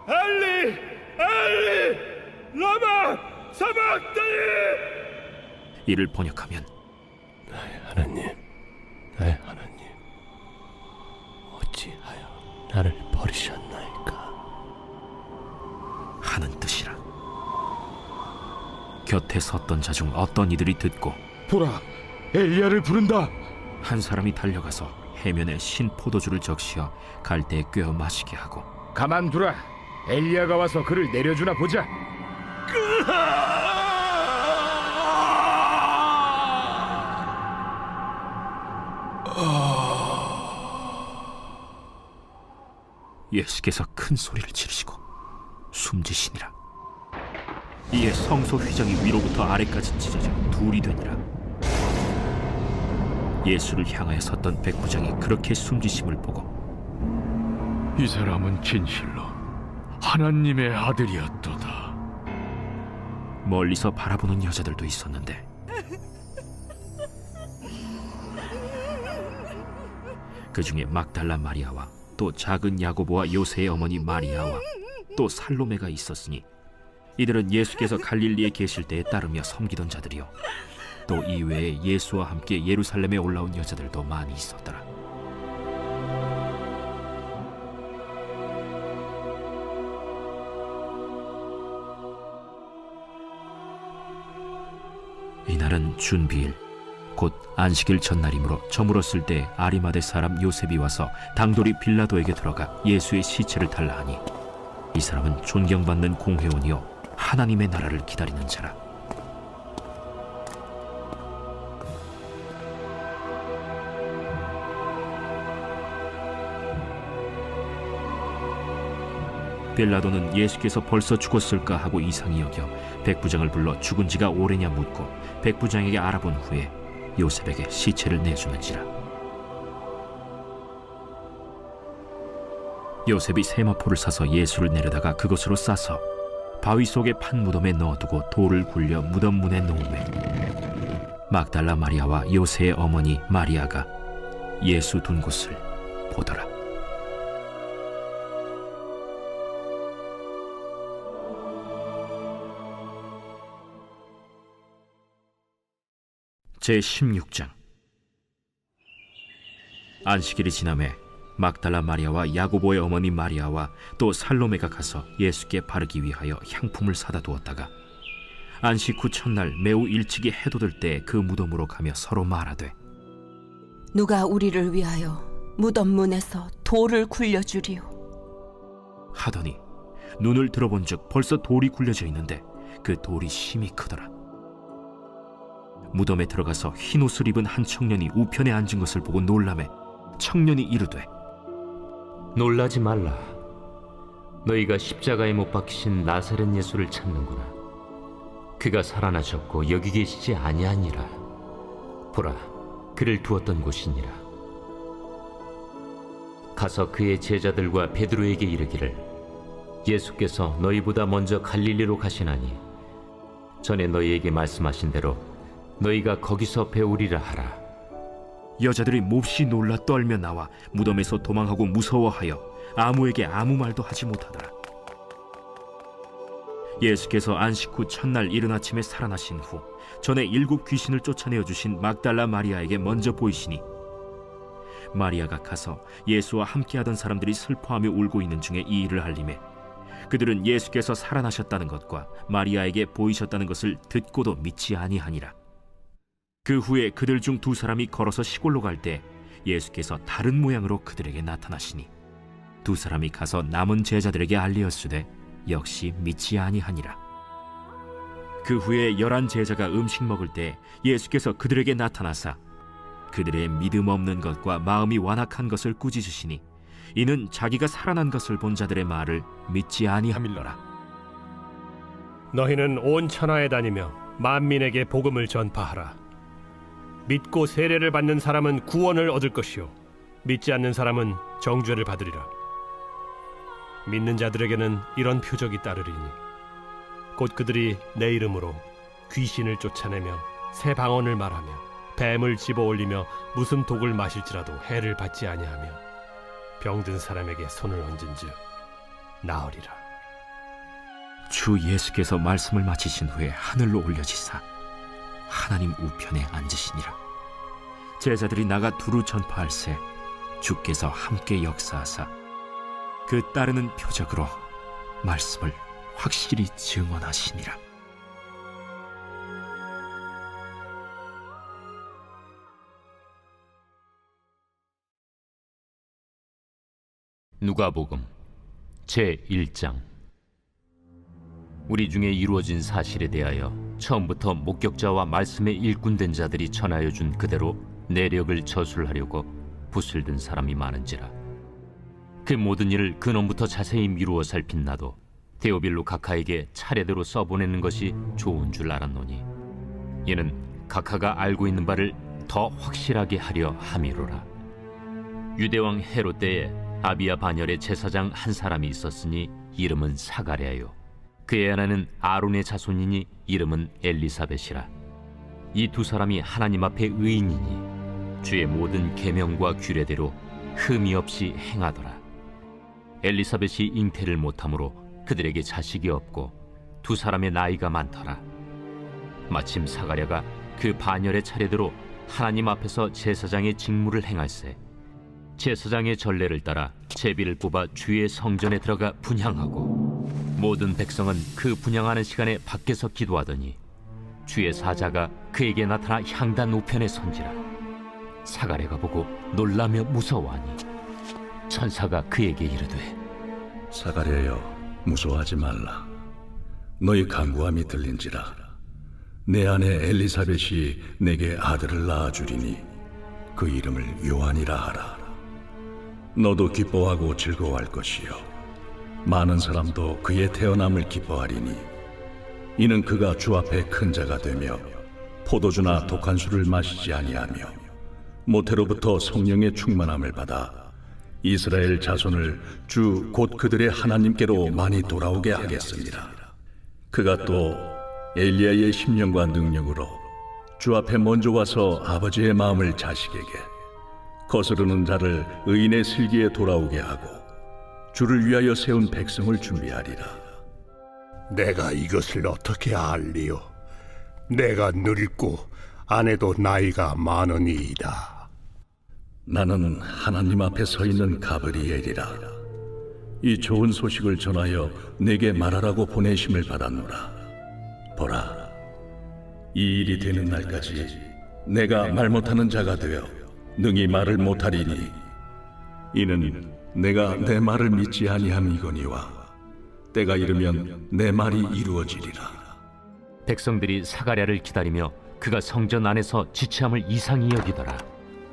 엘리 엘리 라마 사박다니. 이를 번역하면 나의 하나님 어찌하여 나를 버리셨나이까 하는 뜻이라. 곁에 섰던 자 중 어떤 이들이 듣고 보라, 엘리야를 부른다. 한 사람이 달려가서 해면에 신 포도주를 적시어 갈대에 꿰어 마시게 하고 가만두라. 엘리야가 와서 그를 내려주나 보자. 예수께서 큰 소리를 지르시고 숨지시니라. 이에 성소 휘장이 위로부터 아래까지 찢어져 둘이 되니라. 예수를 향하여 섰던 백부장이 그렇게 숨지심을 보고 이 사람은 진실로 하나님의 아들이었도다. 멀리서 바라보는 여자들도 있었는데 그 중에 막달라 마리아와 또 작은 야고보와 요새의 어머니 마리아와 또 살로메가 있었으니 이들은 예수께서 갈릴리에 계실 때에 따르며 섬기던 자들이요 또 이외에 예수와 함께 예루살렘에 올라온 여자들도 많이 있었더라. 이날은 준비일 곧 안식일 전날이므로 저물었을 때 아리마대 사람 요셉이 와서 당돌이 빌라도에게 들어가 예수의 시체를 달라 하니 이 사람은 존경받는 공회원이요 하나님의 나라를 기다리는 자라. 빌라도는 예수께서 벌써 죽었을까 하고 이상히 여겨 백부장을 불러 죽은 지가 오래냐 묻고 백부장에게 알아본 후에 요셉에게 시체를 내주는지라. 요셉이 세마포를 사서 예수를 내려다가 그것으로 싸서 바위 속에 판 무덤에 넣어두고 돌을 굴려 무덤 문에 놓으매 막달라 마리아와 요새의 어머니 마리아가 예수 둔 곳을 보더라. 제16장. 안식일이 지나매 막달라 마리아와 야고보의 어머니 마리아와 또 살로메가 가서 예수께 바르기 위하여 향품을 사다 두었다가 안식 후 첫날 매우 일찍이 해돋을 때 그 무덤으로 가며 서로 말하되 누가 우리를 위하여 무덤 문에서 돌을 굴려주리요 하더니 눈을 들어본즉 벌써 돌이 굴려져 있는데 그 돌이 심히 크더라. 무덤에 들어가서 흰 옷을 입은 한 청년이 우편에 앉은 것을 보고 놀라매 청년이 이르되 놀라지 말라. 너희가 십자가에 못 박히신 나사렛 예수를 찾는구나. 그가 살아나셨고 여기 계시지 아니하니라. 보라, 그를 두었던 곳이니라. 가서 그의 제자들과 베드로에게 이르기를 예수께서 너희보다 먼저 갈릴리로 가시나니 전에 너희에게 말씀하신 대로 너희가 거기서 배우리라 하라. 여자들이 몹시 놀라 떨며 나와 무덤에서 도망하고 무서워하여 아무에게 아무 말도 하지 못하더라. 예수께서 안식 후 첫날 이른 아침에 살아나신 후 전에 7 귀신을 쫓아내어 주신 막달라 마리아에게 먼저 보이시니 마리아가 가서 예수와 함께하던 사람들이 슬퍼하며 울고 있는 중에 이 일을 알림해 그들은 예수께서 살아나셨다는 것과 마리아에게 보이셨다는 것을 듣고도 믿지 아니하니라. 그 후에 그들 중 2 사람이 걸어서 시골로 갈 때 예수께서 다른 모양으로 그들에게 나타나시니 2 사람이 가서 남은 제자들에게 알리었으되 역시 믿지 아니하니라. 그 후에 11 제자가 음식 먹을 때 예수께서 그들에게 나타나사 그들의 믿음 없는 것과 마음이 완악한 것을 꾸짖으시니 이는 자기가 살아난 것을 본 자들의 말을 믿지 아니함일러라. 너희는 온 천하에 다니며 만민에게 복음을 전파하라. 믿고 세례를 받는 사람은 구원을 얻을 것이요 믿지 않는 사람은 정죄를 받으리라. 믿는 자들에게는 이런 표적이 따르리니 곧 그들이 내 이름으로 귀신을 쫓아내며 새 방언을 말하며 뱀을 집어올리며 무슨 독을 마실지라도 해를 받지 아니하며 병든 사람에게 손을 얹은즉 나으리라. 주 예수께서 말씀을 마치신 후에 하늘로 올려지사 하나님 우편에 앉으시니라. 제자들이 나가 두루 전파할새 주께서 함께 역사하사 그 따르는 표적으로 말씀을 확실히 증언하시니라. 누가복음 제1장. 우리 중에 이루어진 사실에 대하여 처음부터 목격자와 말씀에 일꾼된 자들이 전하여 준 그대로 내력을 저술하려고 붓을 든 사람이 많은지라. 그 모든 일을 근원부터 자세히 미루어 살핀 나도 데오빌로 각하에게 차례대로 써보내는 것이 좋은 줄 알았노니, 이는 각하가 알고 있는 바를 더 확실하게 하려 함이로라. 유대왕 헤롯 때에 아비야 반열의 제사장 한 사람이 있었으니 이름은 사가랴요. 그의 아내는 아론의 자손이니 이름은 엘리사벳이라. 이 두 사람이 하나님 앞에 의인이니 주의 모든 계명과 규례대로 흠이 없이 행하더라. 엘리사벳이 잉태를 못하므로 그들에게 자식이 없고 두 사람의 나이가 많더라. 마침 사가랴가 그 반열의 차례대로 하나님 앞에서 제사장의 직무를 행할세 제사장의 전례를 따라 제비를 뽑아 주의 성전에 들어가 분향하고, 모든 백성은 그 분향하는 시간에 밖에서 기도하더니 주의 사자가 그에게 나타나 향단 우편에 선지라. 사가랴가 보고 놀라며 무서워하니 천사가 그에게 이르되, 사가랴여, 무서워하지 말라. 너희 간구함이 들린지라. 내 아내 엘리사벳이 내게 아들을 낳아주리니 그 이름을 요한이라 하라. 너도 기뻐하고 즐거워할 것이요, 많은 사람도 그의 태어남을 기뻐하리니, 이는 그가 주 앞에 큰 자가 되며 포도주나 독한 술을 마시지 아니하며 모태로부터 성령의 충만함을 받아 이스라엘 자손을 주 곧 그들의 하나님께로 많이 돌아오게 하겠습니다. 그가 또 엘리야의 심령과 능력으로 주 앞에 먼저 와서 아버지의 마음을 자식에게, 거스르는 자를 의인의 슬기에 돌아오게 하고 주를 위하여 세운 백성을 준비하리라. 내가 이것을 어떻게 알리요? 내가 늙고 아내도 나이가 많으니이다. 나는 하나님 앞에 서 있는 가브리엘이라. 이 좋은 소식을 전하여 내게 말하라고 보내심을 받았노라. 보라, 이 일이 되는 날까지 내가 말 못하는 자가 되어 능히 말을 못하리니, 이는 내가 내 말을 믿지 아니함이거니와 때가 이르면 내 말이 이루어지리라. 백성들이 사가랴를 기다리며 그가 성전 안에서 지체함을 이상히 여기더라.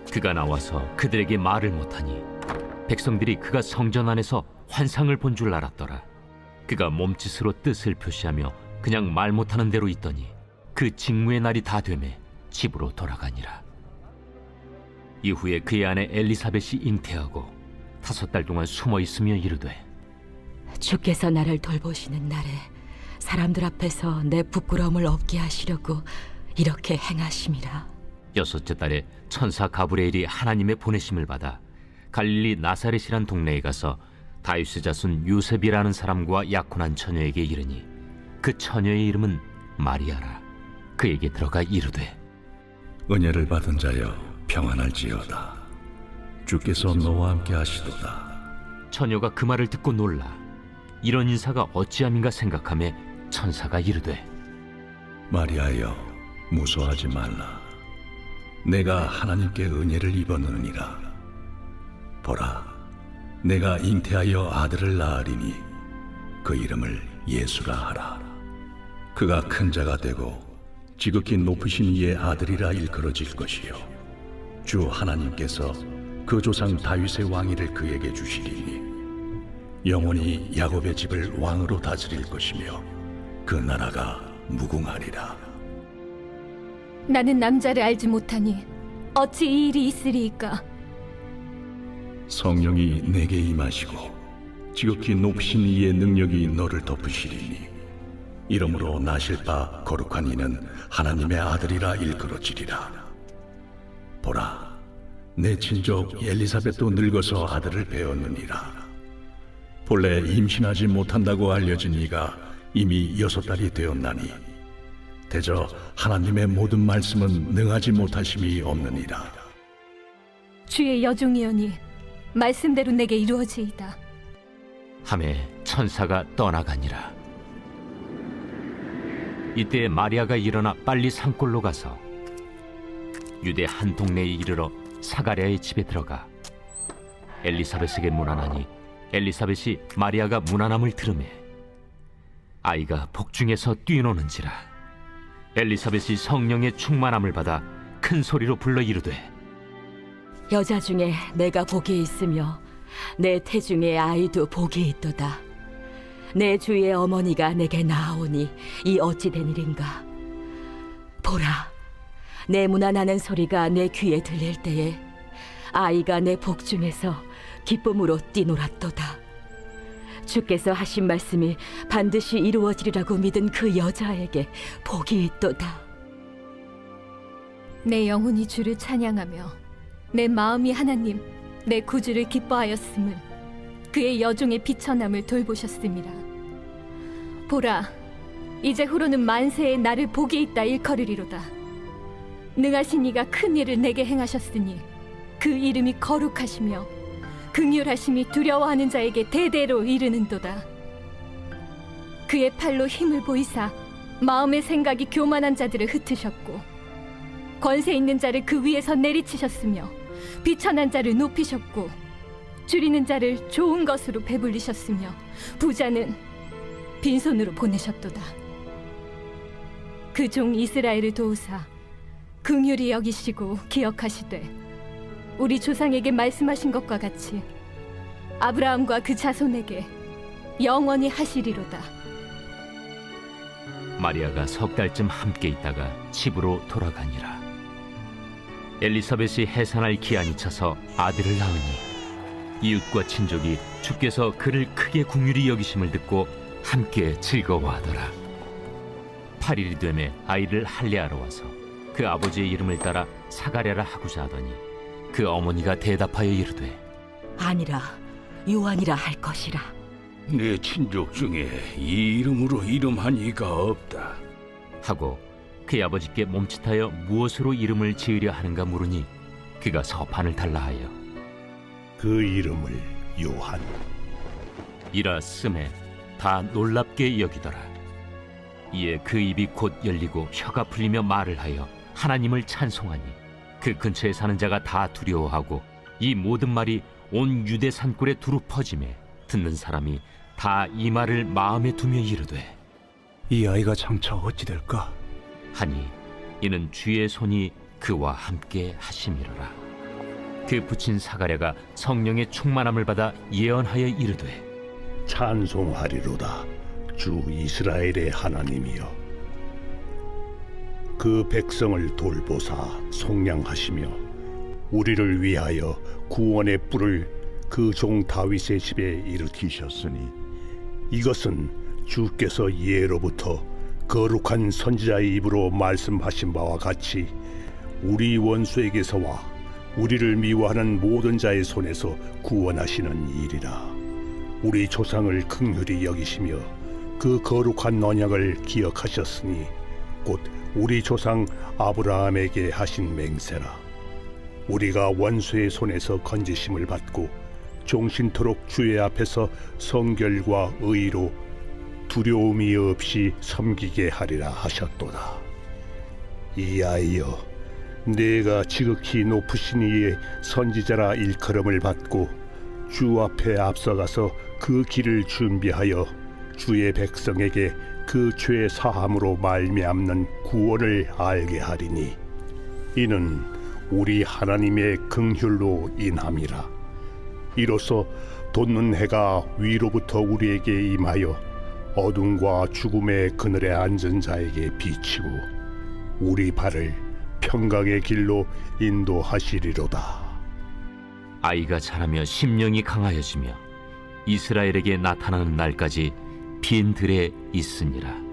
그가 나와서 그들에게 말을 못하니 백성들이 그가 성전 안에서 환상을 본 줄 알았더라. 그가 몸짓으로 뜻을 표시하며 그냥 말 못하는 대로 있더니 그 직무의 날이 다 되매 집으로 돌아가니라. 이후에 그의 아내 엘리사벳이 잉태하고 5달 동안 숨어 있으며 이르되, 주께서 나를 돌보시는 날에 사람들 앞에서 내 부끄러움을 없게 하시려고 이렇게 행하심이라. 6째 달에 천사 가브리엘이 하나님의 보내심을 받아 갈릴리 나사렛이란 동네에 가서 다윗의 자손 요셉이라는 사람과 약혼한 처녀에게 이르니, 그 처녀의 이름은 마리아라. 그에게 들어가 이르되, 은혜를 받은 자여, 평안할지어다. 주께서 너와 함께 하시도다. 처녀가 그 말을 듣고 놀라 이런 인사가 어찌함인가 생각하며 천사가 이르되, 마리아여, 무서워하지 말라. 내가 하나님께 은혜를 입었느니라. 보라, 내가 잉태하여 아들을 낳으리니 그 이름을 예수라 하라. 그가 큰 자가 되고 지극히 높으신 이의 아들이라 일컬어질 것이요, 주 하나님께서 그 조상 다윗의 왕위를 그에게 주시리니 영원히 야곱의 집을 왕으로 다스릴 것이며 그 나라가 무궁하리라. 나는 남자를 알지 못하니 어찌 이 일이 있으리이까? 성령이 내게 임하시고 지극히 높으신 이의 능력이 너를 덮으시리니 이러므로 나실 바 거룩한 이는 하나님의 아들이라 일컬어지리라. 보라, 내 친족 엘리사벳도 늙어서 아들을 배었느니라. 본래 임신하지 못한다고 알려진 이가 이미 6달이 되었나니 대저 하나님의 모든 말씀은 능하지 못하심이 없느니라. 주의 여종이오니 말씀대로 내게 이루어지이다. 하매 천사가 떠나가니라. 이때 마리아가 일어나 빨리 산골로 가서 유대 한 동네에 이르러 사가랴의 집에 들어가 엘리사벳에게 문안하니 엘리사벳이 마리아가 무난함을 들으매 아이가 복중에서 뛰노는지라. 엘리사벳이 성령의 충만함을 받아 큰 소리로 불러 이르되 여자 중에 내가 복이 있으며 내 태중에 아이도 복이 있도다. 내 주의 어머니가 내게 나아오니 이 어찌 된 일인가. 보라, 내 무난하는 소리가 내 귀에 들릴 때에 아이가 내 복중에서 기쁨으로 뛰놀았도다. 주께서 하신 말씀이 반드시 이루어지리라고 믿은 그 여자에게 복이 있도다. 내 영혼이 주를 찬양하며 내 마음이 하나님 내 구주를 기뻐하였음을 그의 여종의 비천함을 돌보셨음이라. 보라, 이제 후로는 만세에 나를 복이 있다 일컬으리로다. 능하신 이가 큰 일을 내게 행하셨으니 그 이름이 거룩하시며 긍휼하심이 두려워하는 자에게 대대로 이르는도다. 그의 팔로 힘을 보이사 마음의 생각이 교만한 자들을 흩으셨고 권세 있는 자를 그 위에서 내리치셨으며 비천한 자를 높이셨고 줄이는 자를 좋은 것으로 배불리셨으며 부자는 빈손으로 보내셨도다. 그 종 이스라엘을 도우사 긍휼히 여기시고 기억하시되 우리 조상에게 말씀하신 것과 같이 아브라함과 그 자손에게 영원히 하시리로다. 마리아가 석 달쯤 함께 있다가 집으로 돌아가니라. 엘리사벳이 해산할 기한이 차서 아들을 낳으니 이웃과 친족이 주께서 그를 크게 긍휼히 여기심을 듣고 함께 즐거워하더라. 8일이 되매 아이를 할례하러 와서 그 아버지의 이름을 따라 사가랴라 하고자 하더니 그 어머니가 대답하여 이르되 아니라 요한이라 할 것이라. 내 친족 중에 이 이름으로 이름한 이가 없다 하고 그의 아버지께 몸짓하여 무엇으로 이름을 지으려 하는가 물으니 그가 서판을 달라 하여 그 이름을 요한 이라 쓰매 다 놀랍게 여기더라. 이에 그 입이 곧 열리고 혀가 풀리며 말을 하여 하나님을 찬송하니 그 근처에 사는 자가 다 두려워하고 이 모든 말이 온 유대 산골에 두루 퍼지매 듣는 사람이 다 이 말을 마음에 두며 이르되 이 아이가 장차 어찌 될까? 하니 이는 주의 손이 그와 함께 하심이로라. 그 부친 사가랴가 성령의 충만함을 받아 예언하여 이르되 찬송하리로다. 주 이스라엘의 하나님이여, 그 백성을 돌보사 속량하시며 우리를 위하여 구원의 뿔을 그 종 다윗의 집에 일으키셨으니 이것은 주께서 예로부터 거룩한 선지자의 입으로 말씀하신 바와 같이 우리 원수에게서와 우리를 미워하는 모든 자의 손에서 구원하시는 일이라. 우리 조상을 긍휼히 여기시며 그 거룩한 언약을 기억하셨으니 곧 우리 조상 아브라함에게 하신 맹세라. 우리가 원수의 손에서 건지심을 받고 종신토록 주의 앞에서 성결과 의로 두려움이 없이 섬기게 하리라 하셨도다. 이아이여, 내가 지극히 높으신 이의 선지자라 일컬음을 받고 주 앞에 앞서가서 그 길을 준비하여 주의 백성에게 그 죄 사함으로 말미암는 구원을 알게 하리니 이는 우리 하나님의 긍휼로 인함이라. 이로써 돋는 해가 위로부터 우리에게 임하여 어둠과 죽음의 그늘에 앉은 자에게 비치고 우리 발을 평강의 길로 인도하시리로다. 아이가 자라며 심령이 강하여지며 이스라엘에게 나타나는 날까지 빈 들에 있으니라.